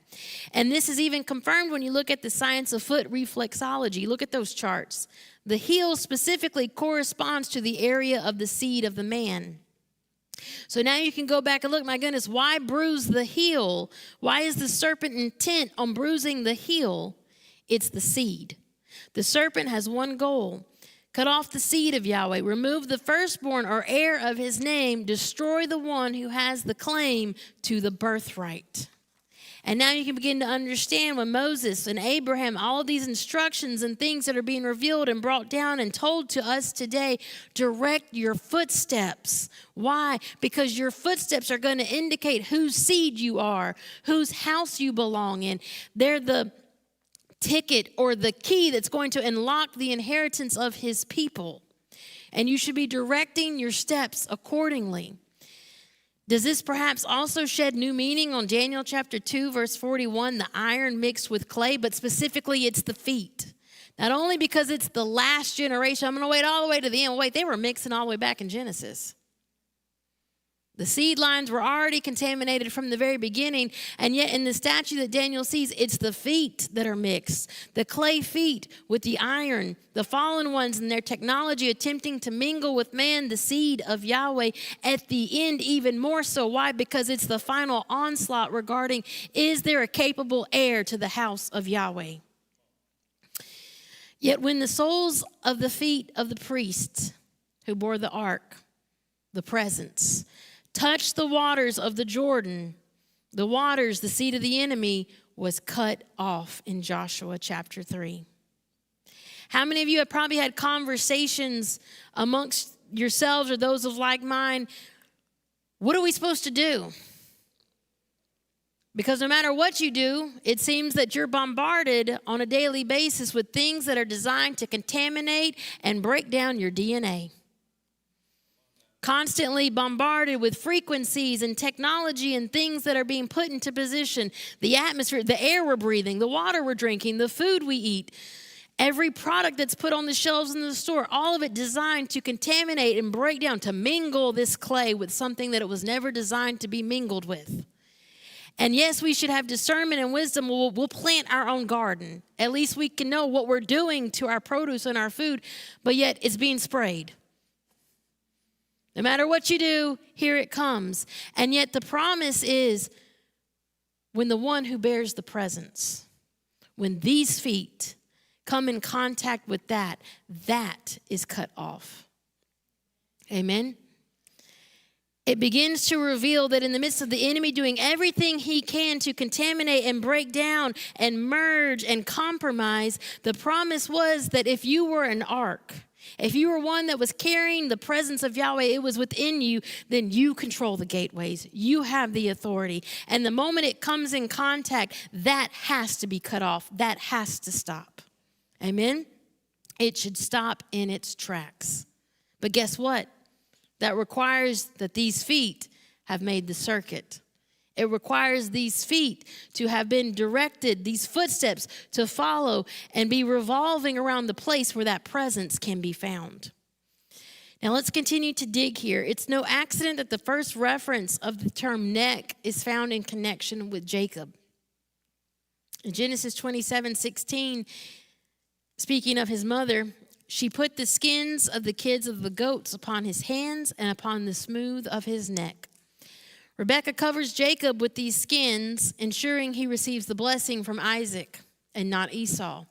And this is even confirmed when you look at the science of foot reflexology. Look at those charts. The heel specifically corresponds to the area of the seed of the man. So now you can go back and look, my goodness, why bruise the heel? Why is the serpent intent on bruising the heel? It's the seed. The serpent has one goal: cut off the seed of Yahweh, remove the firstborn or heir of his name, destroy the one who has the claim to the birthright. And now you can begin to understand when Moses and Abraham, all of these instructions and things that are being revealed and brought down and told to us today, direct your footsteps. Why? Because your footsteps are going to indicate whose seed you are, whose house you belong in. They're the ticket or the key that's going to unlock the inheritance of his people. And you should be directing your steps accordingly. Does this perhaps also shed new meaning on Daniel chapter 2, verse 41, the iron mixed with clay, but specifically it's the feet? Not only because it's the last generation, I'm going to wait all the way to the end. Wait, they were mixing all the way back in Genesis. The seed lines were already contaminated from the very beginning, and yet in the statue that Daniel sees, it's the feet that are mixed. The clay feet with the iron, the fallen ones and their technology attempting to mingle with man, the seed of Yahweh, at the end even more so. Why? Because it's the final onslaught regarding, is there a capable heir to the house of Yahweh? Yet when the soles of the feet of the priests who bore the ark, the presence, touched the waters of the Jordan, the waters, the seed of the enemy, was cut off in Joshua chapter 3. How many of you have probably had conversations amongst yourselves or those of like mind? What are we supposed to do? Because no matter what you do, it seems that you're bombarded on a daily basis with things that are designed to contaminate and break down your DNA. Constantly bombarded with frequencies and technology and things that are being put into position. The atmosphere, the air we're breathing, the water we're drinking, the food we eat, every product that's put on the shelves in the store, all of it designed to contaminate and break down, to mingle this clay with something that it was never designed to be mingled with. And yes, we should have discernment and wisdom. We'll plant our own garden. At least we can know what we're doing to our produce and our food, but yet it's being sprayed. No matter what you do, here it comes. And yet the promise is when the one who bears the presence, when these feet come in contact with that is cut off. Amen? It begins to reveal that in the midst of the enemy doing everything he can to contaminate and break down and merge and compromise, the promise was that if you were an ark, if you were one that was carrying the presence of Yahweh, it was within you, then you control the gateways. You have the authority. And the moment it comes in contact, that has to be cut off. That has to stop. Amen? It should stop in its tracks. But guess what? That requires that these feet have made the circuit. It requires these feet to have been directed, these footsteps to follow and be revolving around the place where that presence can be found. Now let's continue to dig here. It's no accident that the first reference of the term neck is found in connection with Jacob. In Genesis 27:16, speaking of his mother, she put the skins of the kids of the goats upon his hands and upon the smooth of his neck. Rebekah covers Jacob with these skins, ensuring he receives the blessing from Isaac and not Esau.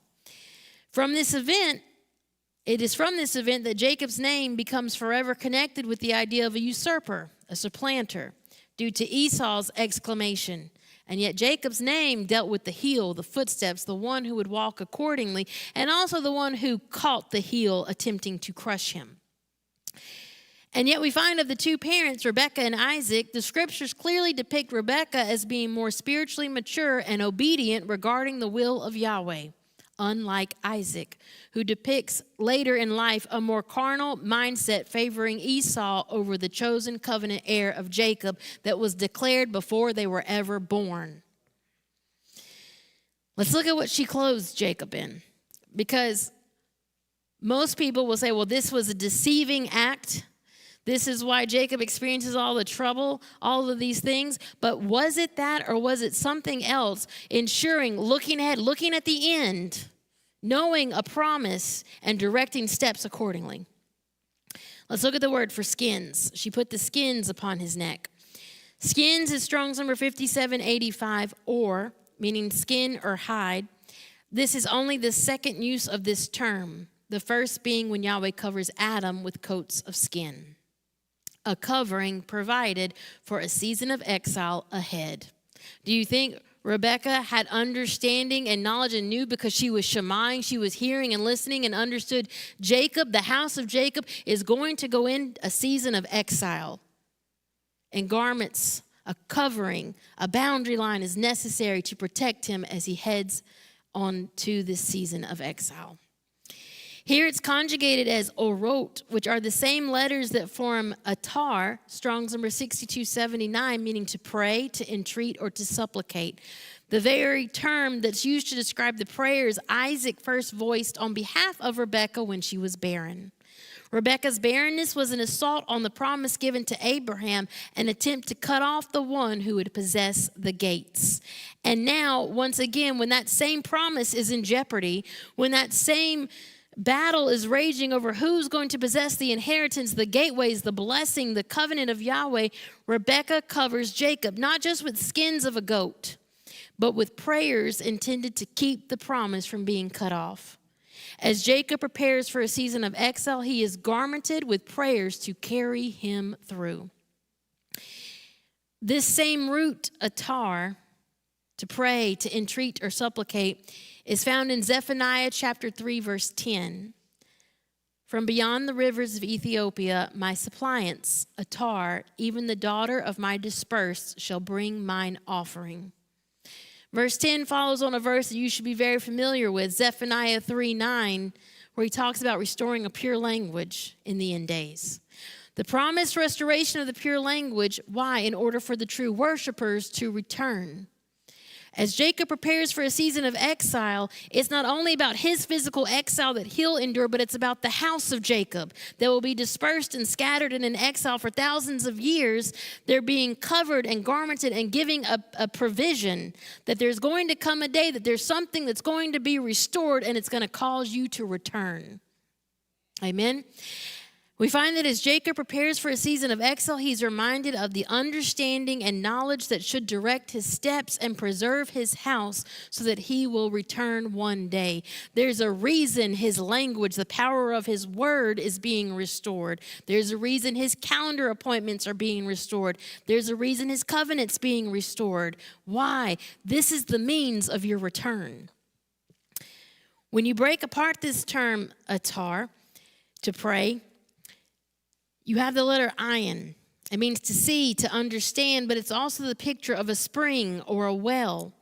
It is from this event that Jacob's name becomes forever connected with the idea of a usurper, a supplanter, due to Esau's exclamation. And yet Jacob's name dealt with the heel, the footsteps, the one who would walk accordingly, and also the one who caught the heel attempting to crush him. And yet we find of the two parents, Rebekah and Isaac, the scriptures clearly depict Rebekah as being more spiritually mature and obedient regarding the will of Yahweh, unlike Isaac, who depicts later in life a more carnal mindset favoring Esau over the chosen covenant heir of Jacob that was declared before they were ever born. Let's look at what she clothes Jacob in, because most people will say, well, this was a deceiving act. This is why Jacob experiences all the trouble, all of these things. But was it that, or was it something else? Ensuring, looking ahead, looking at the end, knowing a promise, and directing steps accordingly. Let's look at the word for skins. She put the skins upon his neck. Skins is Strong's number 5785, or, meaning skin or hide. This is only the second use of this term, the first being when Yahweh covers Adam with coats of skin. A covering provided for a season of exile ahead. Do you think Rebekah had understanding and knowledge and knew because she was shemaing, she was hearing and listening and understood Jacob, the house of Jacob, is going to go in a season of exile. And garments, a covering, a boundary line is necessary to protect him as he heads on to this season of exile. Here it's conjugated as orot, which are the same letters that form atar, Strong's number 6279, meaning to pray, to entreat, or to supplicate. The very term that's used to describe the prayers Isaac first voiced on behalf of Rebekah when she was barren. Rebekah's barrenness was an assault on the promise given to Abraham, an attempt to cut off the one who would possess the gates. And now, once again, when that same promise is in jeopardy, when that same battle is raging over who's going to possess the inheritance, the gateways, the blessing, the covenant of Yahweh, Rebekah covers Jacob, not just with skins of a goat, but with prayers intended to keep the promise from being cut off. As Jacob prepares for a season of exile, he is garmented with prayers to carry him through. This same root, atar, to pray, to entreat, or supplicate, is found in Zephaniah chapter 3, verse 10. From beyond the rivers of Ethiopia, my suppliants, atar, even the daughter of my dispersed, shall bring mine offering. Verse 10 follows on a verse that you should be very familiar with, Zephaniah 3:9, where he talks about restoring a pure language in the end days. The promised restoration of the pure language, why? In order for the true worshipers to return. As Jacob prepares for a season of exile, it's not only about his physical exile that he'll endure, but it's about the house of Jacob that will be dispersed and scattered and in exile for thousands of years. They're being covered and garmented and giving a provision that there's going to come a day that there's something that's going to be restored and it's going to cause you to return. Amen. We find that as Jacob prepares for a season of exile, he's reminded of the understanding and knowledge that should direct his steps and preserve his house so that he will return one day. There's a reason his language, the power of his word, is being restored. There's a reason his calendar appointments are being restored. There's a reason his covenant's being restored. Why? This is the means of your return. When you break apart this term, atar, to pray, you have the letter ayin. It means to see, to understand, but it's also the picture of a spring or a well.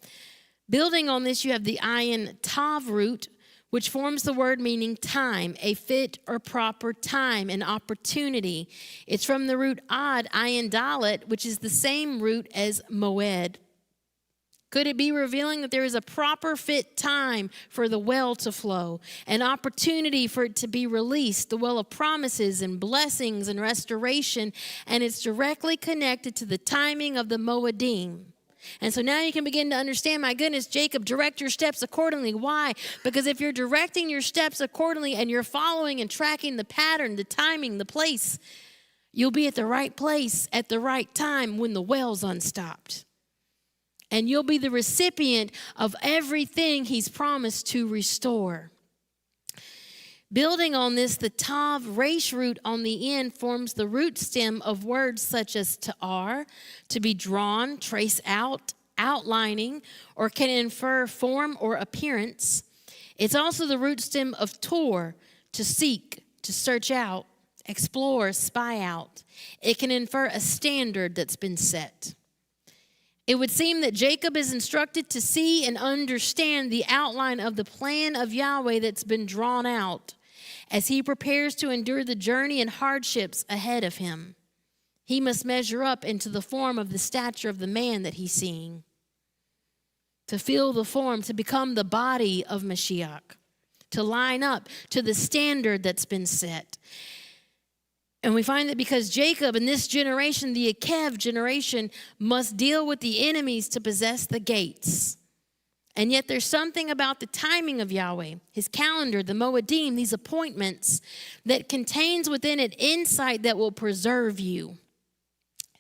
Building on this, you have the ayin tav root, which forms the word meaning time, a fit or proper time, an opportunity. It's from the root ad, ayin dalet, which is the same root as moed. Could it be revealing that there is a proper fit time for the well to flow, an opportunity for it to be released, the well of promises and blessings and restoration, and it's directly connected to the timing of the Moedim. And so now you can begin to understand, my goodness, Jacob, direct your steps accordingly. Why? Because if you're directing your steps accordingly and you're following and tracking the pattern, the timing, the place, you'll be at the right place at the right time when the well's unstopped. And you'll be the recipient of everything he's promised to restore. Building on this, the tav resh root on the end forms the root stem of words such as ta'ar, to be drawn, trace out, outlining, or can infer form or appearance. It's also the root stem of tor, to seek, to search out, explore, spy out. It can infer a standard that's been set. It would seem that Jacob is instructed to see and understand the outline of the plan of Yahweh that's been drawn out as he prepares to endure the journey and hardships ahead of him. He must measure up into the form of the stature of the man that he's seeing, to feel the form, to become the body of Mashiach, to line up to the standard that's been set. And we find that because Jacob in this generation, the Eikev generation, must deal with the enemies to possess the gates. And yet there's something about the timing of Yahweh, his calendar, the Moedim, these appointments, that contains within it insight that will preserve you.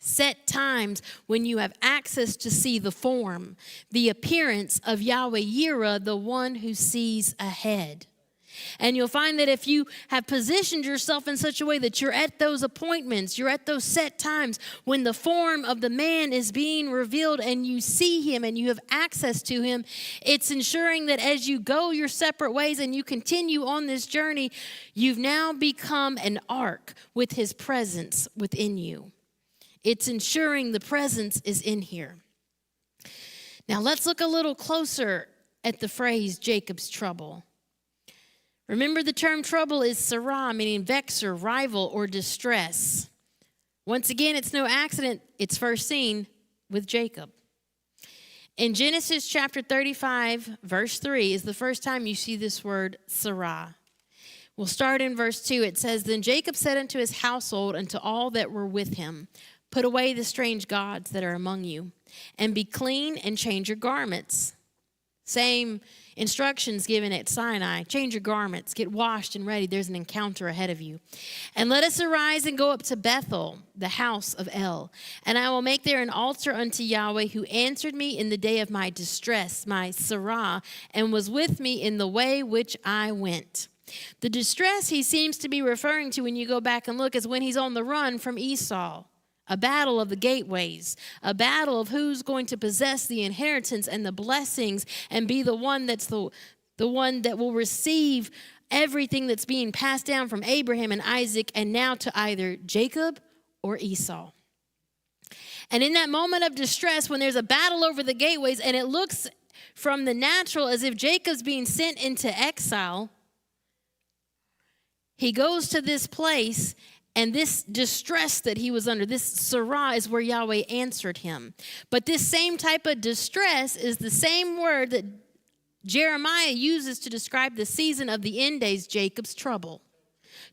Set times when you have access to see the form, the appearance of Yahweh Yireh, the one who sees ahead. And you'll find that if you have positioned yourself in such a way that you're at those appointments, you're at those set times when the form of the man is being revealed and you see him and you have access to him, it's ensuring that as you go your separate ways and you continue on this journey, you've now become an ark with his presence within you. It's ensuring the presence is in here. Now let's look a little closer at the phrase Jacob's trouble. Remember, the term trouble is sarah, meaning vexer, rival, or distress. Once again, it's no accident it's first seen with Jacob. In Genesis chapter 35, verse 3 is the first time you see this word sarah. We'll start in verse 2. It says, "Then Jacob said unto his household and to all that were with him, Put away the strange gods that are among you, and be clean and change your garments." Same instructions given at Sinai. Change your garments, get washed and ready. There's an encounter ahead of you. "And let us arise and go up to Bethel, the house of El. And I will make there an altar unto Yahweh, who answered me in the day of my distress, my sarah, and was with me in the way which I went." The distress he seems to be referring to when you go back and look is when he's on the run from Esau. A battle of the gateways, a battle of who's going to possess the inheritance and the blessings and be the one that's the one that will receive everything that's being passed down from Abraham and Isaac and now to either Jacob or Esau. And in that moment of distress, when there's a battle over the gateways and it looks from the natural as if Jacob's being sent into exile, he goes to this place. And this distress that he was under, this sarah, is where Yahweh answered him. But this same type of distress is the same word that Jeremiah uses to describe the season of the end days, Jacob's trouble.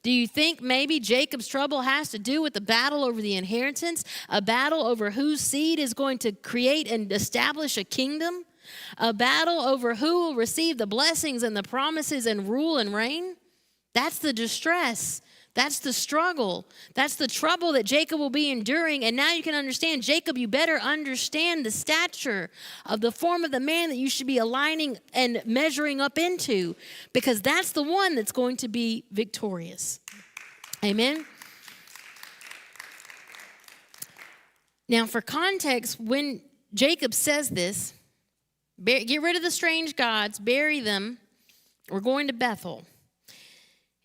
Do you think maybe Jacob's trouble has to do with the battle over the inheritance, a battle over whose seed is going to create and establish a kingdom, a battle over who will receive the blessings and the promises and rule and reign? That's the distress. That's the struggle. That's the trouble that Jacob will be enduring. And now you can understand, Jacob, you better understand the stature of the form of the man that you should be aligning and measuring up into, because that's the one that's going to be victorious. Amen. Now, for context, when Jacob says this, get rid of the strange gods, bury them, we're going to Bethel.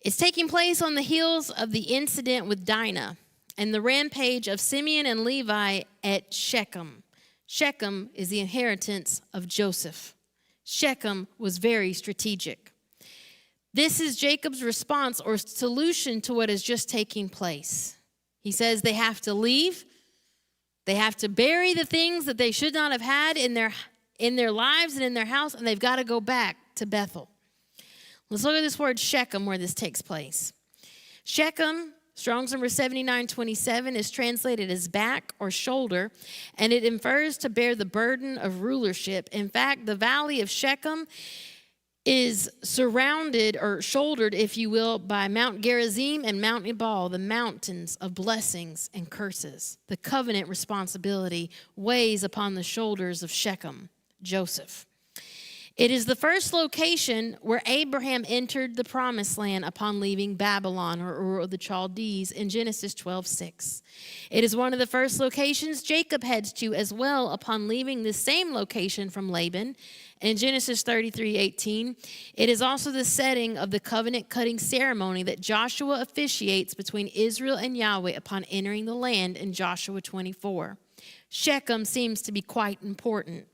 It's taking place on the heels of the incident with Dinah and the rampage of Simeon and Levi at Shechem. Shechem is the inheritance of Joseph. Shechem was very strategic. This is Jacob's response or solution to what is just taking place. He says they have to leave. They have to bury the things that they should not have had in their lives and in their house, and they've got to go back to Bethel. Let's look at this word Shechem, where this takes place. Shechem, Strong's number 7927, is translated as back or shoulder, and it infers to bear the burden of rulership. In fact, the valley of Shechem is surrounded or shouldered, if you will, by Mount Gerizim and Mount Ebal, the mountains of blessings and curses. The covenant responsibility weighs upon the shoulders of Shechem, Joseph. It is the first location where Abraham entered the promised land upon leaving Babylon or Ur of the Chaldees in Genesis 12:6. It is one of the first locations Jacob heads to as well upon leaving the same location from Laban in Genesis 33:18. It is also the setting of the covenant cutting ceremony that Joshua officiates between Israel and Yahweh upon entering the land in Joshua 24. Shechem seems to be quite important.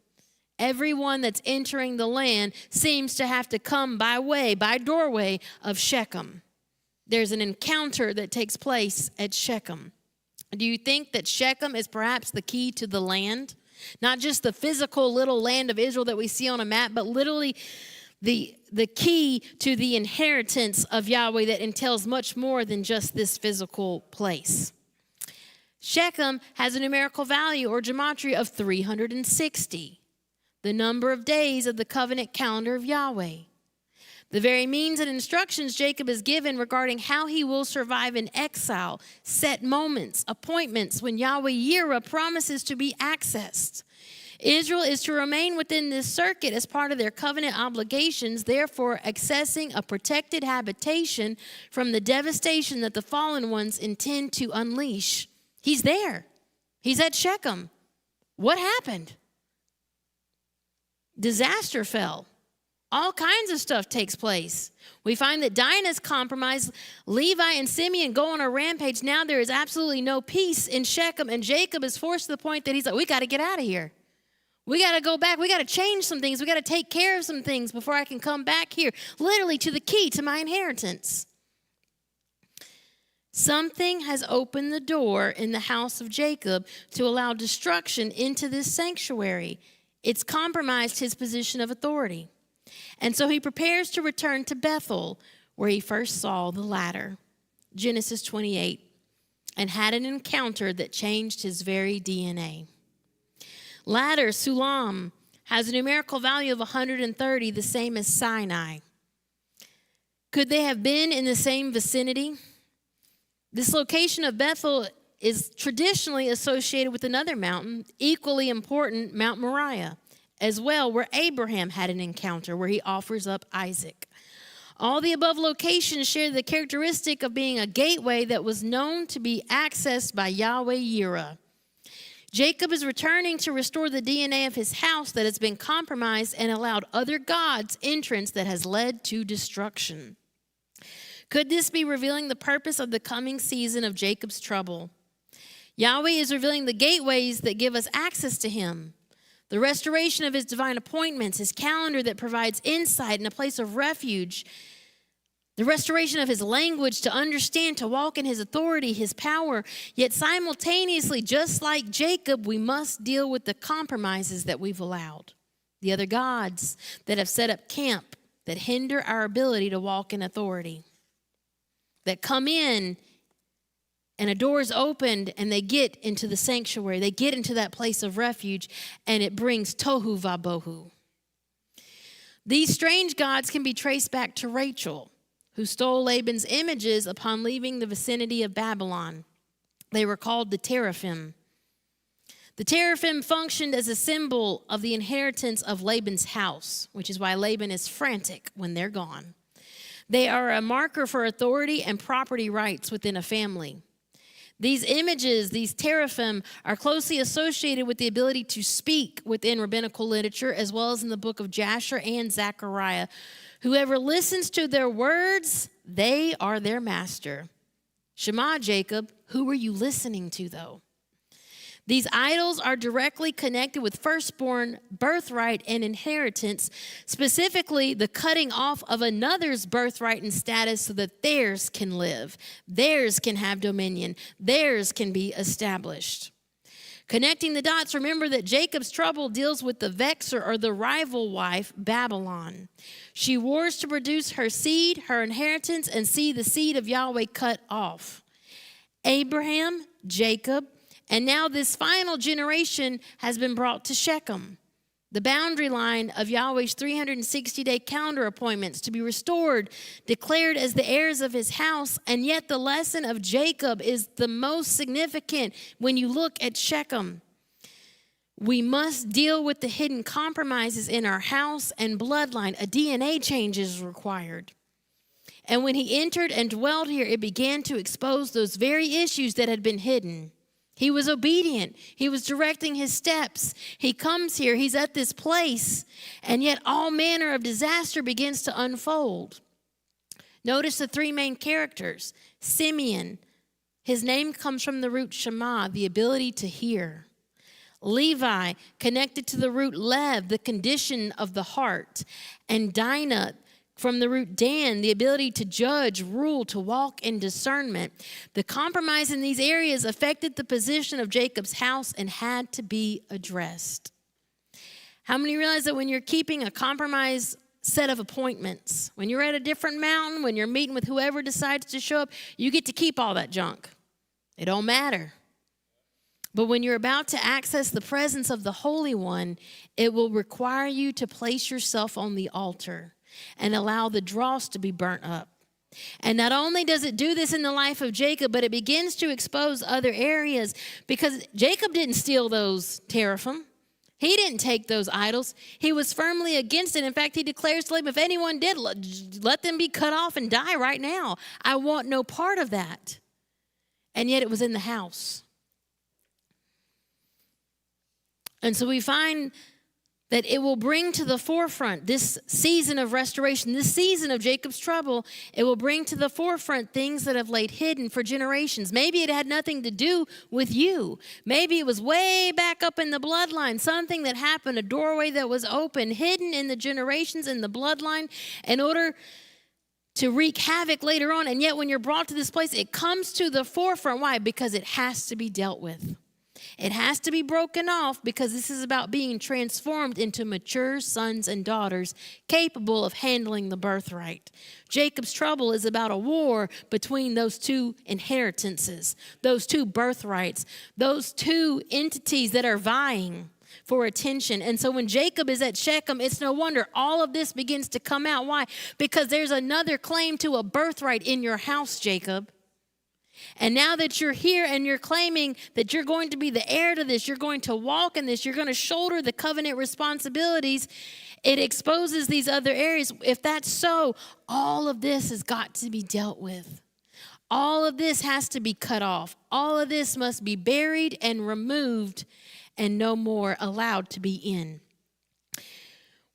Everyone that's entering the land seems to have to come by doorway of Shechem. There's an encounter that takes place at Shechem. Do you think that Shechem is perhaps the key to the land? Not just the physical little land of Israel that we see on a map, but literally the key to the inheritance of Yahweh that entails much more than just this physical place. Shechem has a numerical value or gematria of 360. The number of days of the covenant calendar of Yahweh. The very means and instructions Jacob is given regarding how he will survive in exile, set moments, appointments when Yahweh Yireh promises to be accessed. Israel is to remain within this circuit as part of their covenant obligations, therefore accessing a protected habitation from the devastation that the fallen ones intend to unleash. He's there. He's at Shechem. What happened? Disaster fell. All kinds of stuff takes place. We find that Dinah's compromised. Levi and Simeon go on a rampage. Now there is absolutely no peace in Shechem, and Jacob is forced to the point that he's like, we got to get out of here. We got to go back. We got to change some things. We got to take care of some things before I can come back here, literally to the key to my inheritance. Something has opened the door in the house of Jacob to allow destruction into this sanctuary. It's compromised his position of authority. And so he prepares to return to Bethel, where he first saw the ladder, Genesis 28, and had an encounter that changed his very DNA. Ladder, Sulam, has a numerical value of 130, the same as Sinai. Could they have been in the same vicinity? This location of Bethel is traditionally associated with another mountain, equally important, Mount Moriah, as well, where Abraham had an encounter where he offers up Isaac. All the above locations share the characteristic of being a gateway that was known to be accessed by Yahweh Yireh. Jacob is returning to restore the DNA of his house that has been compromised and allowed other gods entrance that has led to destruction. Could this be revealing the purpose of the coming season of Jacob's trouble? Yahweh is revealing the gateways that give us access to him. The restoration of his divine appointments, his calendar that provides insight and a place of refuge. The restoration of his language to understand, to walk in his authority, his power. Yet simultaneously, just like Jacob, we must deal with the compromises that we've allowed. The other gods that have set up camp that hinder our ability to walk in authority. That come in and a door is opened and they get into the sanctuary. They get into that place of refuge and it brings tohu vabohu. These strange gods can be traced back to Rachel, who stole Laban's images upon leaving the vicinity of Babylon. They were called the teraphim. The teraphim functioned as a symbol of the inheritance of Laban's house, which is why Laban is frantic when they're gone. They are a marker for authority and property rights within a family. These images, these teraphim, are closely associated with the ability to speak within rabbinical literature, as well as in the book of Jasher and Zechariah. Whoever listens to their words, they are their master. Shema, Jacob, who are you listening to, though? These idols are directly connected with firstborn birthright and inheritance, specifically the cutting off of another's birthright and status so that theirs can live, theirs can have dominion, theirs can be established. Connecting the dots, remember that Jacob's trouble deals with the vexer or the rival wife, Babylon. She wars to produce her seed, her inheritance, and see the seed of Yahweh cut off. Abraham, Jacob, and now this final generation has been brought to Shechem, the boundary line of Yahweh's 360-day calendar appointments to be restored, declared as the heirs of his house. And yet the lesson of Jacob is the most significant when you look at Shechem. We must deal with the hidden compromises in our house and bloodline. A DNA change is required. And when he entered and dwelled here, it began to expose those very issues that had been hidden. He was obedient. He was directing his steps. He comes here. He's at this place. And yet all manner of disaster begins to unfold. Notice the three main characters. Simeon, his name comes from the root Shema, the ability to hear. Levi, connected to the root Lev, the condition of the heart. And Dinah, from the root Dan, the ability to judge, rule, to walk in discernment. The compromise in these areas affected the position of Jacob's house and had to be addressed. How many realize that when you're keeping a compromise set of appointments, when you're at a different mountain, when you're meeting with whoever decides to show up, you get to keep all that junk? It don't matter. But when you're about to access the presence of the Holy One, it will require you to place yourself on the altar and allow the dross to be burnt up. And not only does it do this in the life of Jacob, but it begins to expose other areas, because Jacob didn't steal those teraphim. He didn't take those idols. He was firmly against it. In fact, he declares to Laban, if anyone did, let them be cut off and die right now. I want no part of that. And yet it was in the house. And so we find that it will bring to the forefront this season of restoration, this season of Jacob's trouble. It will bring to the forefront things that have laid hidden for generations. Maybe it had nothing to do with you. Maybe it was way back up in the bloodline, something that happened, a doorway that was open, hidden in the generations in the bloodline in order to wreak havoc later on. And yet when you're brought to this place, it comes to the forefront. Why? Because it has to be dealt with. It has to be broken off, because this is about being transformed into mature sons and daughters capable of handling the birthright. Jacob's trouble is about a war between those two inheritances, those two birthrights, those two entities that are vying for attention. And so when Jacob is at Shechem, it's no wonder all of this begins to come out. Why? Because there's another claim to a birthright in your house, Jacob. And now that you're here and you're claiming that you're going to be the heir to this, you're going to walk in this, you're going to shoulder the covenant responsibilities, it exposes these other areas. If that's so, all of this has got to be dealt with. All of this has to be cut off. All of this must be buried and removed and no more allowed to be in.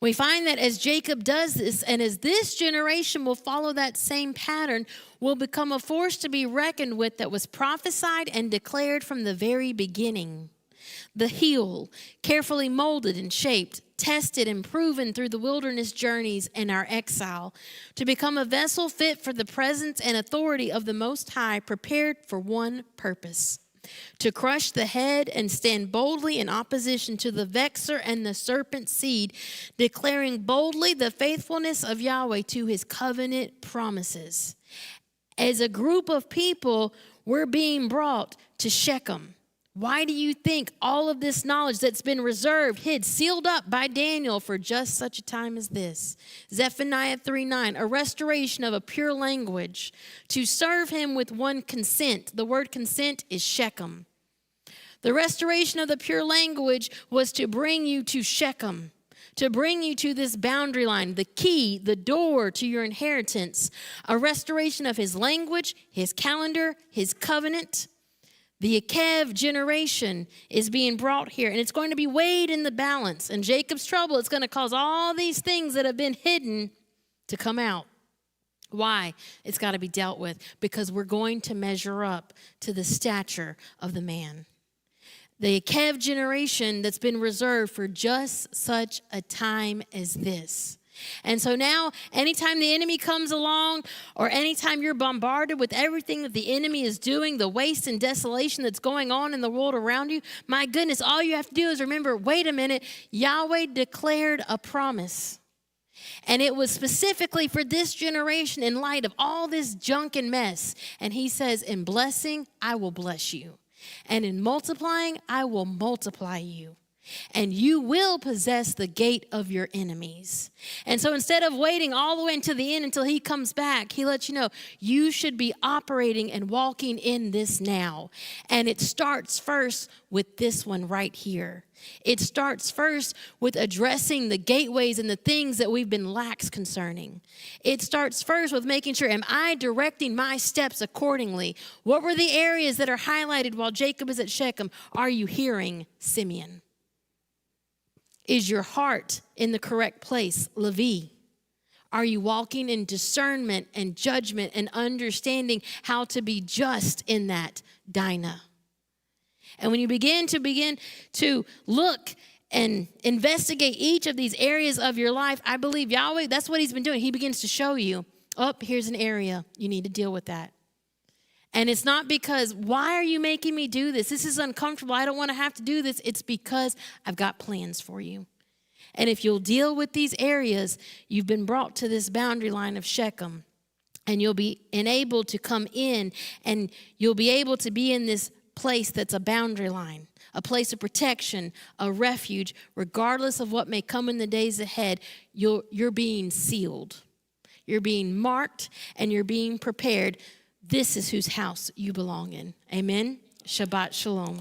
We find that as Jacob does this, and as this generation will follow that same pattern, will become a force to be reckoned with that was prophesied and declared from the very beginning. The heel, carefully molded and shaped, tested and proven through the wilderness journeys and our exile, to become a vessel fit for the presence and authority of the Most High, prepared for one purpose: to crush the head and stand boldly in opposition to the vexer and the serpent seed, declaring boldly the faithfulness of Yahweh to his covenant promises. As a group of people, we're being brought to Shechem. Why do you think all of this knowledge that's been reserved, hid, sealed up by Daniel for just such a time as this? Zephaniah 3:9, a restoration of a pure language to serve him with one consent. The word consent is Shechem. The restoration of the pure language was to bring you to Shechem, to bring you to this boundary line, the key, the door to your inheritance. A restoration of his language, his calendar, his covenant. The Eikev generation is being brought here, and it's going to be weighed in the balance. And Jacob's trouble is going to cause all these things that have been hidden to come out. Why? It's got to be dealt with, because we're going to measure up to the stature of the man. The Eikev generation that's been reserved for just such a time as this. And so now, anytime the enemy comes along, or anytime you're bombarded with everything that the enemy is doing, the waste and desolation that's going on in the world around you, my goodness, all you have to do is remember, wait a minute, Yahweh declared a promise. And it was specifically for this generation in light of all this junk and mess. And he says, in blessing, I will bless you. And in multiplying, I will multiply you. and you will possess the gate of your enemies. And so instead of waiting all the way until the end until he comes back, he lets you know you should be operating and walking in this now. And it starts first with this one right here. It starts first with addressing the gateways and the things that we've been lax concerning. It starts first with making sure, am I directing my steps accordingly? What were the areas that are highlighted while Jacob is at Shechem? Are you hearing Simeon? Is your heart in the correct place, Levi? Are you walking in discernment and judgment and understanding how to be just in that, Dinah? And when you begin to look and investigate each of these areas of your life, I believe Yahweh, that's what he's been doing. He begins to show you, here's an area. You need to deal with that. And it's not because, why are you making me do this? This is uncomfortable. I don't want to have to do this. It's because I've got plans for you. And if you'll deal with these areas, you've been brought to this boundary line of Shechem. And you'll be enabled to come in, and you'll be able to be in this place that's a boundary line, a place of protection, a refuge. Regardless of what may come in the days ahead, you're being sealed. You're being marked, and you're being prepared. This is whose house you belong in. Amen. Shabbat shalom.